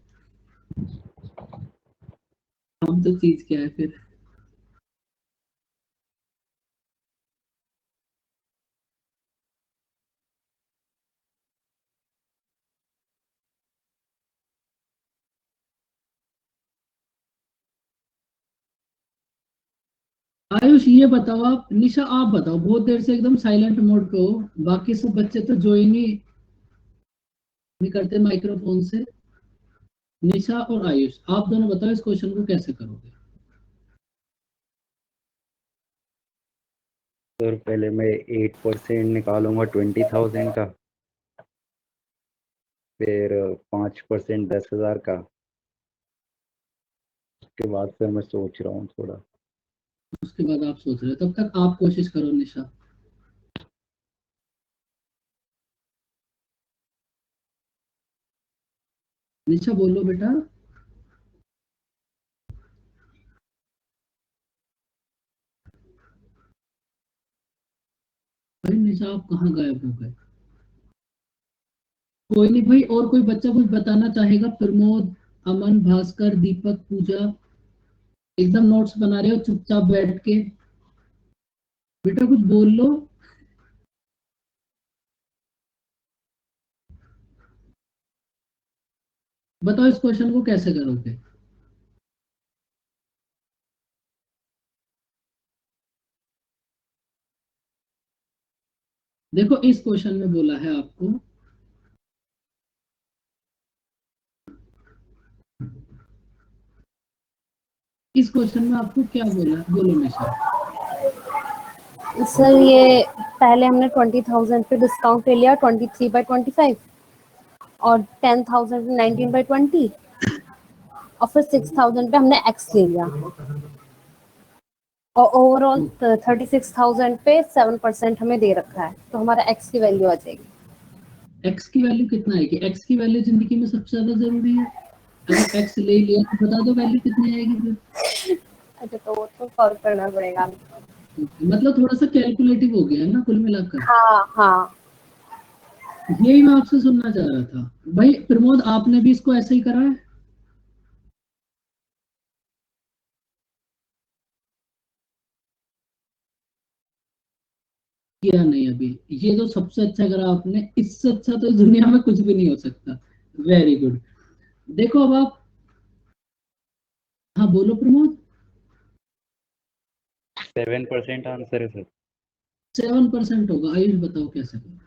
हम तो चीज क्या है फिर। आयुष ये बताओ, आप निशा आप बताओ, बहुत देर से एकदम साइलेंट मोड पे हो, बाकी सब बच्चे तो ज्वाइन ही नहीं करते माइक्रोफोन से। निशा और आयुष आप दोनों बताओ इस क्वेश्चन को कैसे करोगे? सर पहले मैं 8% निकालूंगा 20,000 का, फिर 5% 10,000 का। उसके बाद फिर मैं सोच रहा हूँ थोड़ा। उसके बाद आप सोच रहे हो, तब तक आप कोशिश करो निशा। निशा बोलो बेटा। भाई निशा आप कहाँ गायब हो गए? कोई नहीं भाई, और कोई बच्चा कुछ बताना चाहेगा? प्रमोद, अमन, भास्कर, दीपक, पूजा, एकदम नोट्स बना रहे हो चुपचाप बैठ के? बेटा कुछ बोल लो। बताओ इस क्वेश्चन को कैसे करोगे। देखो इस क्वेश्चन में बोला है आपको, इस क्वेश्चन में आपको क्या बोला है, बोलो निशा। सर ये पहले हमने 20,000 पे डिस्काउंट ले लिया 23/25 और 10,000 पे 19/20 और फिर 6,000 पे हमने एक्स ले लिया और ओवरऑल 36,000 पे 7% हमें दे रखा है, तो हमारा एक्स की वैल्यू आ जाएगी। एक्स की वैल्यू कितना आएगी? एक्स की वैल्यू जिंदगी में सबसे ज्यादा जरूरी है। अगर एक्स ले लिया तो बता दो वैल्यू कितनी आएगी फिर। अच्छा तो वो तो सॉल्व करना पड़ेगा। मतलब थोड़ा सा कैलकुलेटिव हो गया है ना कुल मिलाकर। हाँ यही मैं आपसे सुनना चाह रहा था। भाई प्रमोद आपने भी इसको ऐसे ही करा है? किया नहीं अभी? ये तो सबसे अच्छा करा आपने, इससे अच्छा तो इस दुनिया में कुछ भी नहीं हो सकता। Very good. देखो अब आप, हाँ बोलो प्रमोद। 7% आंसर है सर। 7% होगा। आयुष बताओ कैसे करो।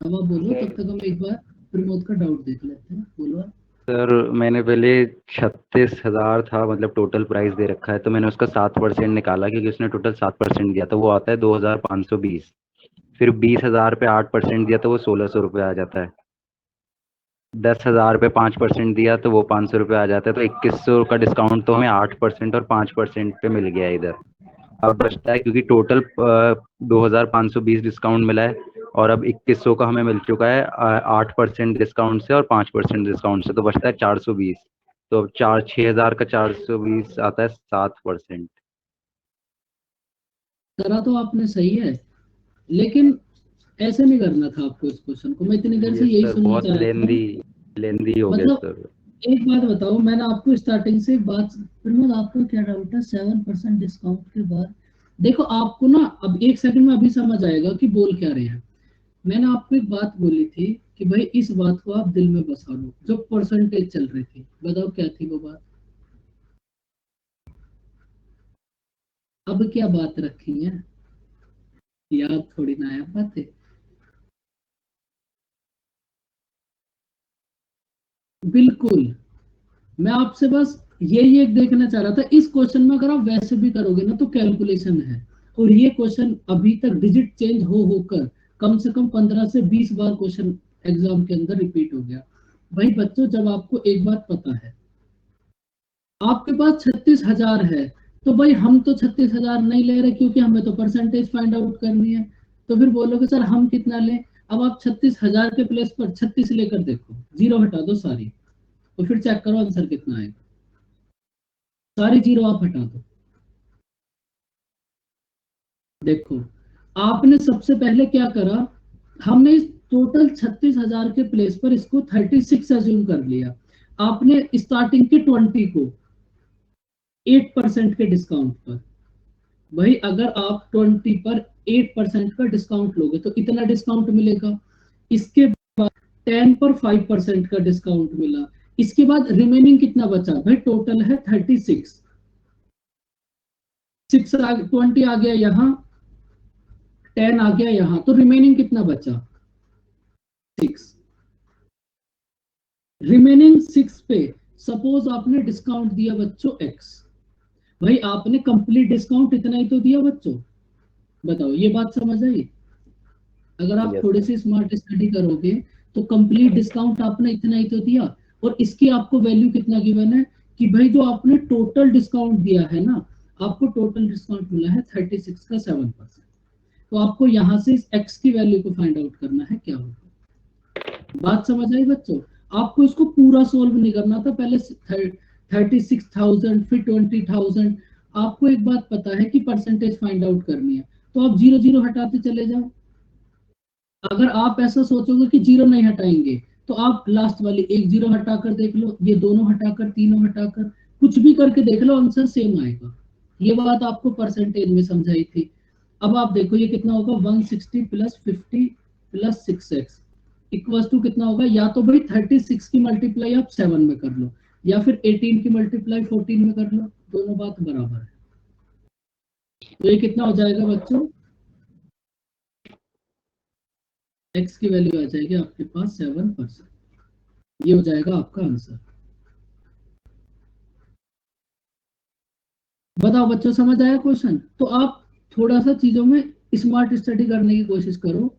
अब आप बोलो, सर तब तक हम एक बार प्रमोद का डाउट देख लेते हैं। बोलो आप। सर मैंने पहले 36,000 था, मतलब टोटल प्राइस दे रखा है, तो मैंने उसका 7% निकाला क्योंकि उसने टोटल 7% दिया, तो वो आता है 2,520। फिर 20,000 पे 8% दिया तो वो 1,600 रुपये आ जाता है। 10,000 पे 5% दिया तो वो 500 रुपये आ जाता है। तो 2,100 का डिस्काउंट तो हमें 8% और 5% पे मिल गया इधर। अब बचता है क्योंकि टोटल 2,520 डिस्काउंट मिला है और अब 2,100 का हमें मिल चुका है 8% डिस्काउंट से और 5% डिस्काउंट से, तो बचता है 420। तो अब 6,000 का 420 आता है 7%। करा तो आपने सही है, लेकिन ऐसे नहीं करना था आपको। इस क्वेश्चन को मैं इतनी देर से ये यही सर सुनना बहुत चाह रहा था। लेंदी हो गया मतलब सर। एक बात बताओ, मैंने आपको स्टार्टिंग से एक बात, प्रमोद आपको क्या डाउट है 7% डिस्काउंट के बाद? देखो आपको ना अब एक सेकंड में अभी समझ आएगा कि बोल क्या रहे हैं। मैंने आपको एक बात बोली थी कि भाई इस बात को आप दिल में बसा लो, जो परसेंटेज चल रही थी। बताओ क्या थी वो बात? अब क्या बात रखी है? याद थोड़ी ना है बातें। बिल्कुल। मैं आपसे बस यही एक देखना चाह रहा था। इस क्वेश्चन में अगर आप वैसे भी करोगे ना तो कैलकुलेशन है, और ये क्वेश्चन अभी तक डिजिट चेंज हो होकर कम से कम 15 से 20 बार क्वेश्चन एग्जाम के अंदर रिपीट हो गया। भाई बच्चों, जब आपको एक बात पता है, आपके पास 36,000 है, तो भाई हम तो 36,000 नहीं ले रहे क्योंकि हमें तो परसेंटेज फाइंड आउट करनी है। तो फिर बोलोगे सर हम कितना लें? अब आप 36,000 के प्लेस पर 36 लेकर देखो, जीरो हटा दो सारी, तो फिर चेक करो आंसर कितना आएगा। सारी जीरो आप हटा दो। देखो आपने सबसे पहले क्या करा, हमने इस टोटल 36,000 के प्लेस पर इसको 36 अज्यूम कर लिया। आपने स्टार्टिंग के 20 को 8% के डिस्काउंट पर, भाई अगर आप 20 पर 8% का डिस्काउंट लोगे तो इतना डिस्काउंट मिलेगा। इसके बाद 10 पर 5% का डिस्काउंट मिला। इसके बाद रिमेनिंग कितना बचा? भाई टोटल है 36। 20 आ गया यहाँ, 10 आ गया यहाँ, तो रिमेनिंग कितना बचा? 6। रिमेनिंग 6 पे सपोज आपने डिस्काउंट दिया बच्चों x। भाई आपने कंप्लीट डिस्काउंट इतना ही तो दिया बच्चों। बताओ ये बात समझ आई? अगर आप यस थोड़ी सर। सी स्मार्ट स्टडी करोगे तो कंप्लीट डिस्काउंट आपने इतना ही तो दिया, और इसकी आपको वैल्यू कितना गिवन है कि भाई जो आपने टोटल डिस्काउंट दिया है ना, आपको टोटल डिस्काउंट मिला है 36 का 7%। तो आपको यहाँ से इस x की वैल्यू को फाइंड आउट करना है क्या होगा। बात समझ आई बच्चों? आपको इसको पूरा सोल्व नहीं करना था, पहले 36,000 फिर 20,000। आपको एक बात पता है कि परसेंटेज फाइंड आउट करनी है, तो आप जीरो जीरो हटाते चले जाओ। अगर आप ऐसा सोचोगे कि जीरो नहीं हटाएंगे, तो आप लास्ट वाली एक जीरो हटाकर देख लो, ये दोनों हटाकर, तीनों हटाकर, कुछ भी करके देख लो, आंसर सेम आएगा। ये बात आपको परसेंटेज में समझाई थी। अब आप देखो ये कितना होगा, 160 plus 50 plus 6x equals to कितना होगा, या तो भाई 36 की मल्टीप्लाई आप 7 में कर लो, या फिर 18 की मल्टीप्लाई 14 में कर लो, दोनों बात बराबर है। तो ये कितना हो जाएगा बच्चों, x की वैल्यू आ जाएगी आपके पास 7%। ये हो जाएगा आपका आंसर। बताओ बच्चों, समझ आया क्वेश्चन? तो आप थोड़ा सा चीजों में स्मार्ट स्टडी करने की कोशिश करो।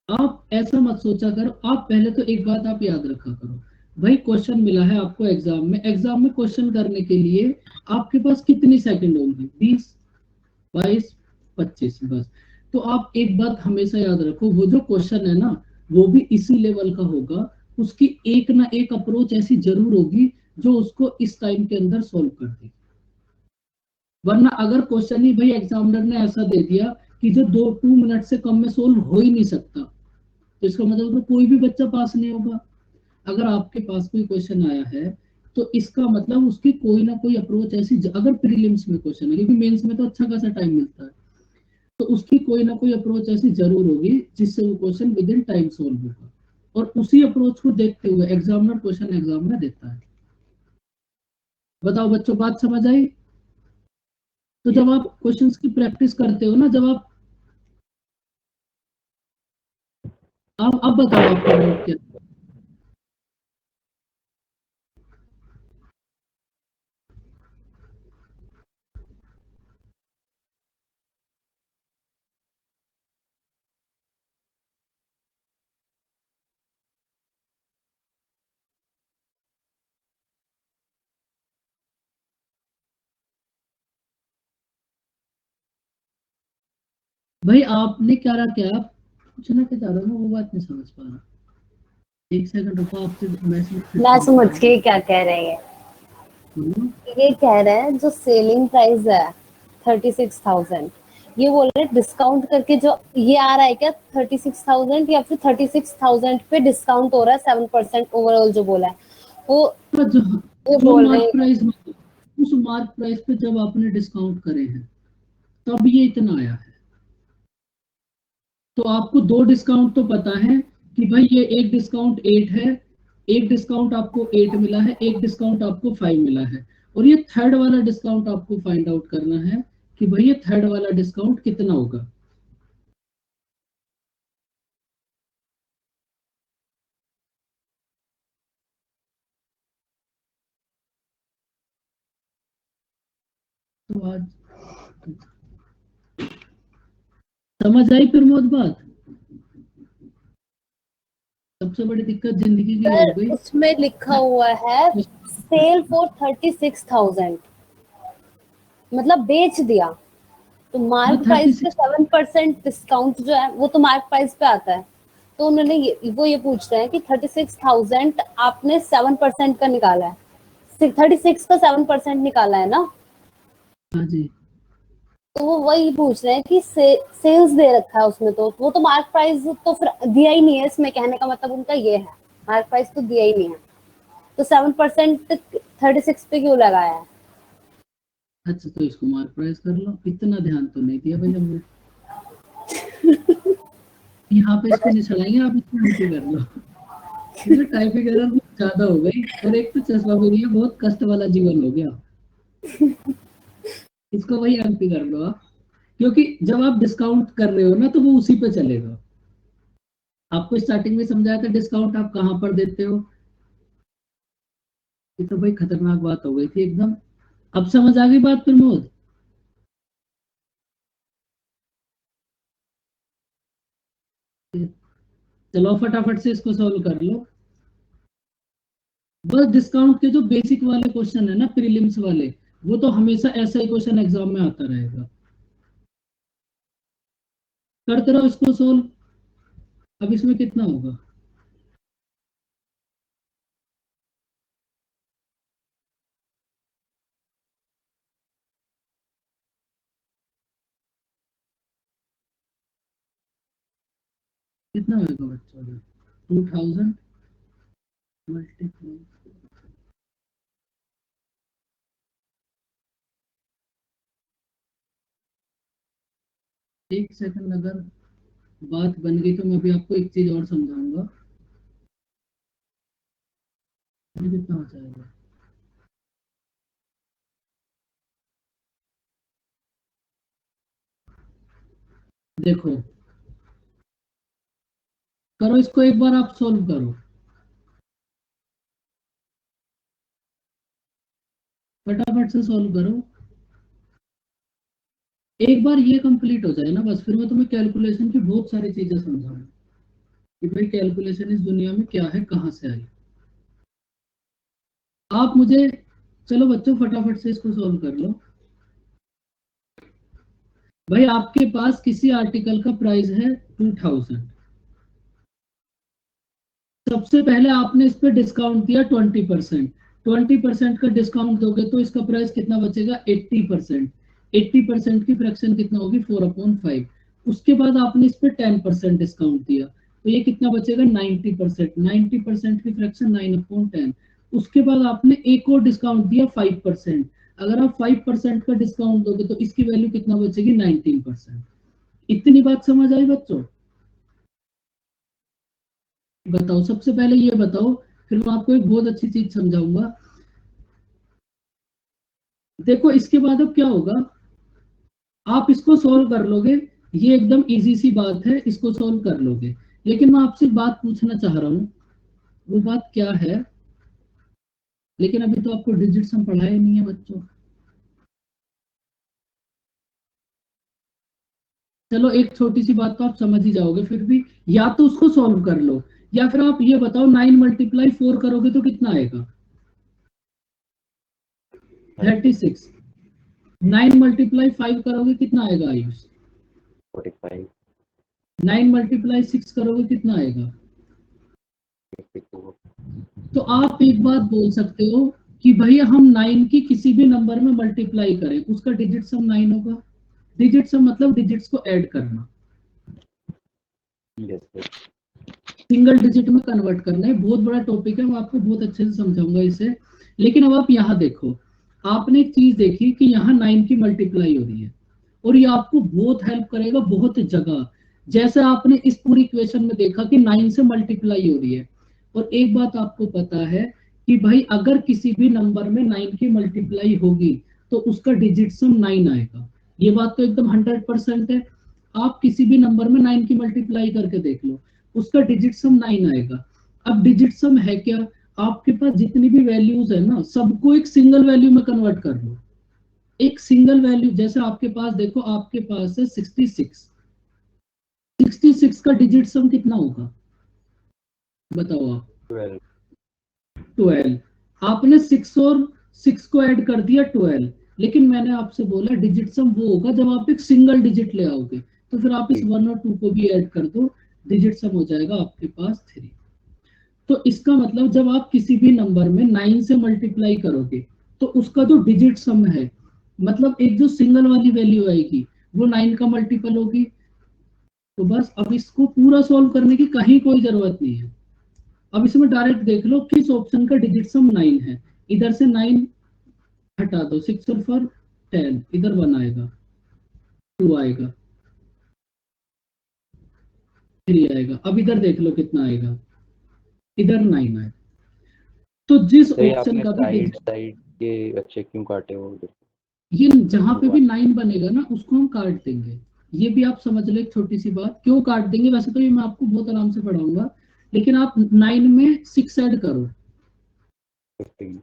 आप ऐसा मत सोचा करो, आप पहले तो एक बात आप याद रखा करो, भाई क्वेश्चन मिला है आपको एग्जाम में क्वेश्चन करने के लिए आपके पास कितनी सेकंड होंगे, 20, 22, 25 बस। तो आप एक बात हमेशा याद रखो, वो जो क्वेश्चन है ना वो भी इसी लेवल का होगा, उसकी एक ना एक अप्रोच ऐसी जरूर होगी जो उसको इस टाइम के अंदर सोल्व कर देगी। वरना अगर क्वेश्चन ही भाई एग्जामिनर ने ऐसा दे दिया कि जो 2 मिनट से कम में सोल्व हो ही नहीं सकता, तो इसका मतलब तो कोई भी बच्चा पास नहीं होगा। अगर आपके पास कोई क्वेश्चन आया है तो इसका मतलब उसकी कोई ना कोई अप्रोच ऐसी, अगर प्रीलिम्स में क्वेश्चन है, क्योंकि मेंस में तो अच्छा खासा टाइम मिलता है, तो उसकी कोई ना कोई अप्रोच ऐसी जरूर होगी जिससे वो question with in time solve होगा, और उसी अप्रोच को देखते हुए एग्जामिनर क्वेश्चन एग्जाम में देता है। बताओ बच्चों, बात समझ आई? तो जब आप क्वेश्चंस की प्रैक्टिस करते हो ना, जब आप अब बताओ आपका डाउट क्या? भाई आपने क्या रहा, क्या पूछना क्या चाह रहा हूँ, वो बात नहीं समझ पा रहा। एक सेकंड रुको, आपसे मैसेज फिर मैं से समझ देखता हूँ। के क्या कह रहे हैं। बोलो। ये कह रहे हैं जो सेलिंग प्राइस है 36,000, ये बोल रहे हैं डिस्काउंट करके जो ये आ रहा है क्या 36,000, या फिर 36,000 पे डिस्काउंट हो रहा है 7% ओवरऑल जो बोला है वो, जो ये जो बोल रहे मार्क हैं। प्राइस, उस मार्क प्राइस पे जब आपने डिस्काउंट करे हैं तब ये इतना आया है। तो आपको दो डिस्काउंट तो पता है कि भाई ये एक डिस्काउंट 8 है, एक डिस्काउंट आपको 8 मिला है, एक डिस्काउंट आपको 5 मिला है, और ये थर्ड वाला डिस्काउंट आपको फाइंड आउट करना है कि भाई ये थर्ड वाला डिस्काउंट कितना होगा। तो आज समझ आई प्रमोद बात? सबसे बड़ी दिक्कत जिंदगी की ये हो सर गई। उसमें लिखा हुआ है सेल फॉर 36,000, मतलब बेच दिया, तो हाँ मार्क प्राइस पे 36। 7% डिस्काउंट जो है वो तो मार्क प्राइस पे आता है। तो उन्होंने ये पूछ रहे हैं कि 36,000 आपने 7% का निकाला है, 36 का 7% निकाला है ना, हाँ जी। तो वो वही पूछ रहे हैं कि सेल्स दे रखा है उसमें, तो वो तो मार्क प्राइस तो फिर दिया ही नहीं है, इसमें कहने का मतलब उनका ये है, मार्क प्राइस तो दिया ही नहीं है, तो 7% 36 पे क्यों लगाया है। अच्छा, तो इसको मार्क प्राइस कर लो, इतना ध्यान तो नहीं दिया भाई हमने। यहाँ पे इसको नहीं चलाएंगे, आप इसको नीचे कर लो। क्योंकि टाइपिंग एरर बहुत ज्यादा हो गई, और एक तो चश्मा भी नहीं है, बहुत कष्ट वाला जीवन हो गया। इसको वही एमपी कर लो आप, क्योंकि जब आप डिस्काउंट कर रहे हो ना तो वो उसी पे चलेगा। आपको स्टार्टिंग में समझाया था डिस्काउंट आप कहाँ पर देते हो, ये तो भाई खतरनाक बात हो गई थी एकदम। अब समझ आ गई बात प्रमोद? चलो फटाफट से इसको सॉल्व कर लो। बस डिस्काउंट के जो बेसिक वाले क्वेश्चन है ना, प्रीलिम्स वाले, वो तो हमेशा ऐसा ही क्वेश्चन एग्जाम में आता रहेगा। करते रहो इसको सोल्व। अब इसमें कितना होगा, कितना होगा बच्चों का, 2000 मल्टीप्लाई, एक सेकंड, अगर बात बन गई तो मैं भी आपको एक चीज और समझाऊंगा। ये कितना हो जाएगा? देखो, करो इसको एक बार, आप सॉल्व करो, फटाफट से सॉल्व करो। एक बार ये कंप्लीट हो जाए ना बस, फिर मैं तुम्हें कैलकुलेशन की बहुत सारी चीजें समझाऊंगा कि भाई कैलकुलेशन इस दुनिया में क्या है, कहाँ से आई। आप मुझे, चलो बच्चों फटाफट से इसको सॉल्व कर लो। भाई आपके पास किसी आर्टिकल का प्राइस है 2000, सबसे पहले आपने इस पे डिस्काउंट दिया 20%। 20% का डिस्काउंट दोगे तो इसका प्राइस कितना बचेगा? 80%। 80% की फ्रैक्शन कितना होगी? 4/5। उसके बाद आपने इस पे 10% डिस्काउंट दिया तो ये कितना बचेगा? 90%। 90% की फ्रैक्शन 9/10। उसके बाद आपने एक और डिस्काउंट दिया 5%। अगर आप 5% का डिस्काउंट दोगे तो इसकी वैल्यू कितना बचेगी? 19%। इतनी बात समझ आई बच्चों? बताओ, सबसे पहले ये बताओ, फिर मैं आपको एक बहुत अच्छी चीज समझाऊंगा। देखो इसके बाद अब क्या होगा, आप इसको सोल्व कर लोगे, ये एकदम इजी सी बात है, इसको सोल्व कर लोगे। लेकिन मैं आपसे बात पूछना चाह रहा हूँ, वो बात क्या है? लेकिन अभी तो आपको डिजिट्स हम पढ़ाए नहीं है बच्चों। चलो एक छोटी सी बात तो आप समझ ही जाओगे, फिर भी या तो उसको सॉल्व कर लो, या फिर आप ये बताओ 9 × 4 करोगे तो कितना आएगा? 36। 9 × 5 करोगे कितना आएगा आयुष? 45। 9 × 6 करोगे कितना आएगा? 52। तो आप एक बात बोल सकते हो कि भैया हम 9 की किसी भी नंबर में मल्टीप्लाई करें, उसका डिजिट सम 9 होगा। डिजिट सम मतलब डिजिट्स को ऐड करना, यस सर। सिंगल डिजिट में कन्वर्ट करना है। बहुत बड़ा टॉपिक है, मैं आपको बहुत अच्छे से समझाऊंगा इसे। लेकिन अब आप यहाँ देखो, आपने एक चीज देखी कि यहाँ 9 की मल्टीप्लाई हो रही है, और ये आपको बहुत हेल्प करेगा बहुत जगह। जैसे आपने इस पूरी इक्वेशन में देखा कि 9 से मल्टीप्लाई हो रही है, और एक बात आपको पता है कि भाई अगर किसी भी नंबर में 9 की मल्टीप्लाई होगी तो उसका डिजिट सम 9 आएगा। ये बात तो एकदम 100% है। आप किसी भी नंबर में 9 की मल्टीप्लाई करके देख लो, उसका डिजिट सम 9 आएगा। अब डिजिट सम है क्या? आपके पास जितनी भी वैल्यूज है ना, सबको एक सिंगल वैल्यू में कन्वर्ट कर लो। एक सिंगल वैल्यू, जैसे आपके पास देखो, आपके पास है 66। 66 का डिजिट सम कितना होगा बताओ आप? 12। 12। आपने 6 और 6 को ऐड कर दिया 12। लेकिन मैंने आपसे बोला डिजिट सम वो होगा जब आप एक सिंगल डिजिट ले आओगे, तो फिर आप इस 1 और 2 को भी ऐड कर दो, डिजिट सम हो जाएगा आपके पास 3। तो इसका मतलब जब आप किसी भी नंबर में 9 से मल्टीप्लाई करोगे तो उसका जो डिजिट सम है, मतलब एक जो सिंगल वाली वैल्यू आएगी वो 9 का मल्टीपल होगी। तो बस अब इसको पूरा सॉल्व करने की कहीं कोई जरूरत नहीं है। अब इसमें डायरेक्ट देख लो किस ऑप्शन का डिजिट सम 9 है। इधर से 9 हटा दो, 6 और 4 10, इधर 1 आएगा, 2 आएगा, 3 आएगा। अब इधर देख लो कितना आएगा, इधर 9 आएगा। तो जिस तो ये ऑप्शन आपने का भी साइड डिजिट, साइड के बच्चे क्यों काटे वो? ये जहां पे भी 9 बनेगा ना उसको हम काट देंगे। ये भी आप समझ लो, एक छोटी सी बात, क्यों काट देंगे? वैसे तो ये मैं आपको बहुत आराम से पढ़ाऊंगा, लेकिन आप 9 में 6 ऐड करो, 15।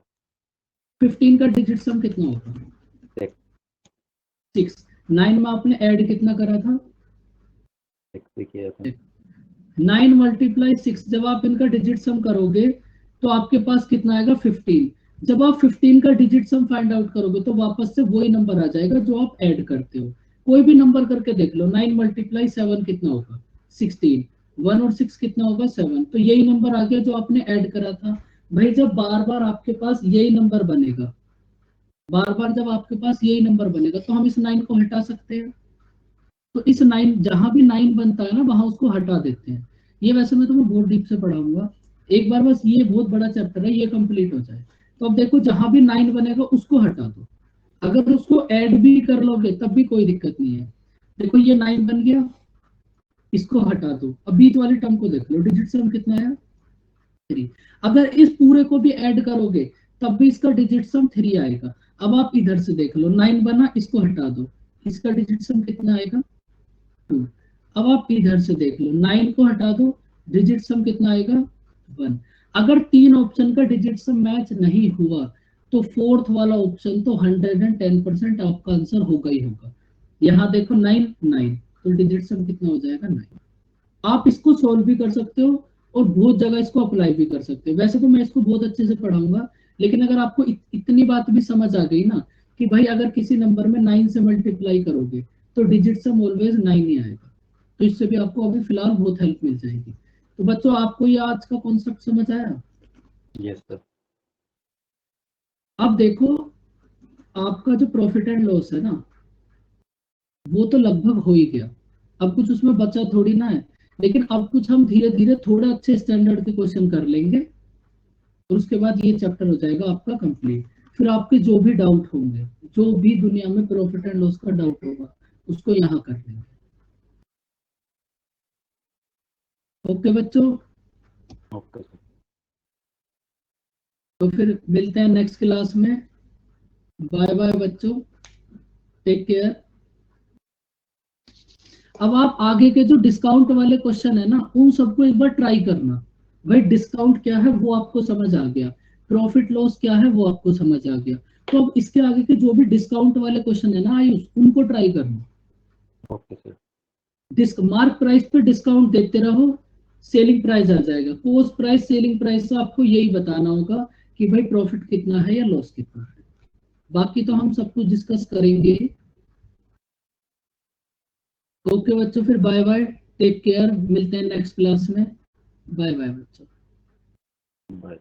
15 का डिजिट सम कितना होगा? 6। 9 में आपने ऐड कितना करा था? 6 किया था। 9 × 6, जब आप इनका डिजिट सम करोगे तो आपके पास कितना आएगा? 15। जब आप 15 का डिजिट सम फाइंड आउट करोगे तो वापस से वही नंबर आ जाएगा जो आप ऐड करते हो। कोई भी नंबर करके देख लो, 9 × 7 कितना होगा? 16। 1 और 6 कितना होगा? 7। तो यही नंबर आ गया जो आपने ऐड करा था। भाई जब बार बार आपके पास यही नंबर बनेगा, बार बार जब आपके पास यही नंबर बनेगा, तो हम इस 9 को हटा सकते हैं। तो इस 9, जहां भी 9 बनता है ना वहां उसको हटा देते हैं। ये वैसे मैं तुम्हें बहुत डीप से पढ़ाऊंगा, एक बार बस ये बहुत बड़ा चैप्टर है, ये कंप्लीट हो जाए। तो अब देखो जहां भी 9 बनेगा उसको हटा दो, अगर उसको ऐड भी कर लोगे तब भी कोई दिक्कत नहीं है। देखो ये 9 बन गया, इसको हटा दो, अब बीच वाले टर्म को देख लो, डिजिट सम कितना आया 3। अगर इस पूरे को भी ऐड करोगे तब भी इसका डिजिट सम 3 आएगा। अब आप इधर से देख लो, 9 बना, इसको हटा दो, इसका डिजिट सम कितना आएगा 2। अब आप इधर से देख लो, 9 को हटा दो, डिजिट सम कितना आएगा 1। अगर 3 ऑप्शन का डिजिट सम मैच नहीं हुआ तो फोर्थ वाला ऑप्शन तो 110% आपका आंसर होगा ही होगा। यहाँ देखो 9 9, तो डिजिट सम कितना हो जाएगा 9। आप इसको सोल्व भी कर सकते हो और बहुत जगह इसको अप्लाई भी कर सकते हो। वैसे तो मैं इसको बहुत अच्छे से पढ़ाऊंगा, लेकिन अगर आपको इतनी बात भी समझ आ गई ना कि भाई अगर किसी नंबर में 9 से मल्टीप्लाई करोगे तो डिजिट सम ऑलवेज 9 ही आएगा, तो इससे भी आपको अभी फिलहाल बहुत हेल्प मिल जाएगी। तो बच्चों आपको ये आज का कॉन्सेप्ट समझ आया? Yes sir. अब देखो आपका जो प्रॉफिट एंड लॉस है ना, वो तो लगभग हो ही गया, अब कुछ उसमें बचा थोड़ी ना है। लेकिन अब कुछ हम धीरे धीरे थोड़े अच्छे स्टैंडर्ड के क्वेश्चन कर लेंगे और उसके बाद ये चैप्टर हो जाएगा आपका कंप्लीट। फिर आपके जो भी डाउट होंगे, जो भी दुनिया में प्रॉफिट एंड लॉस का डाउट होगा, उसको यहाँ कर लेंगे। ओके बच्चों, ओके सर। तो फिर मिलते हैं नेक्स्ट क्लास में। बाय बाय बच्चों, टेक केयर। अब आप आगे के जो डिस्काउंट वाले क्वेश्चन है ना, उन सबको एक बार ट्राई करना। भाई डिस्काउंट क्या है वो आपको समझ आ गया, प्रॉफिट लॉस क्या है वो आपको समझ आ गया, तो अब इसके आगे के जो भी डिस्काउंट वाले क्वेश्चन है ना आयुष, उनको ट्राई करना। Okay sir. डिस्क मार्क प्राइस पे डिस्काउंट देते रहो, सेलिंग प्राइस आ जाएगा। कॉस्ट प्राइस सेलिंग प्राइस से आपको यही बताना होगा कि भाई प्रॉफिट कितना है या लॉस कितना है। बाकी तो हम सब कुछ डिस्कस करेंगे। ओके बच्चों, फिर बाय बाय, टेक केयर, मिलते हैं नेक्स्ट क्लास में। बाय बाय बच्चों। बाय।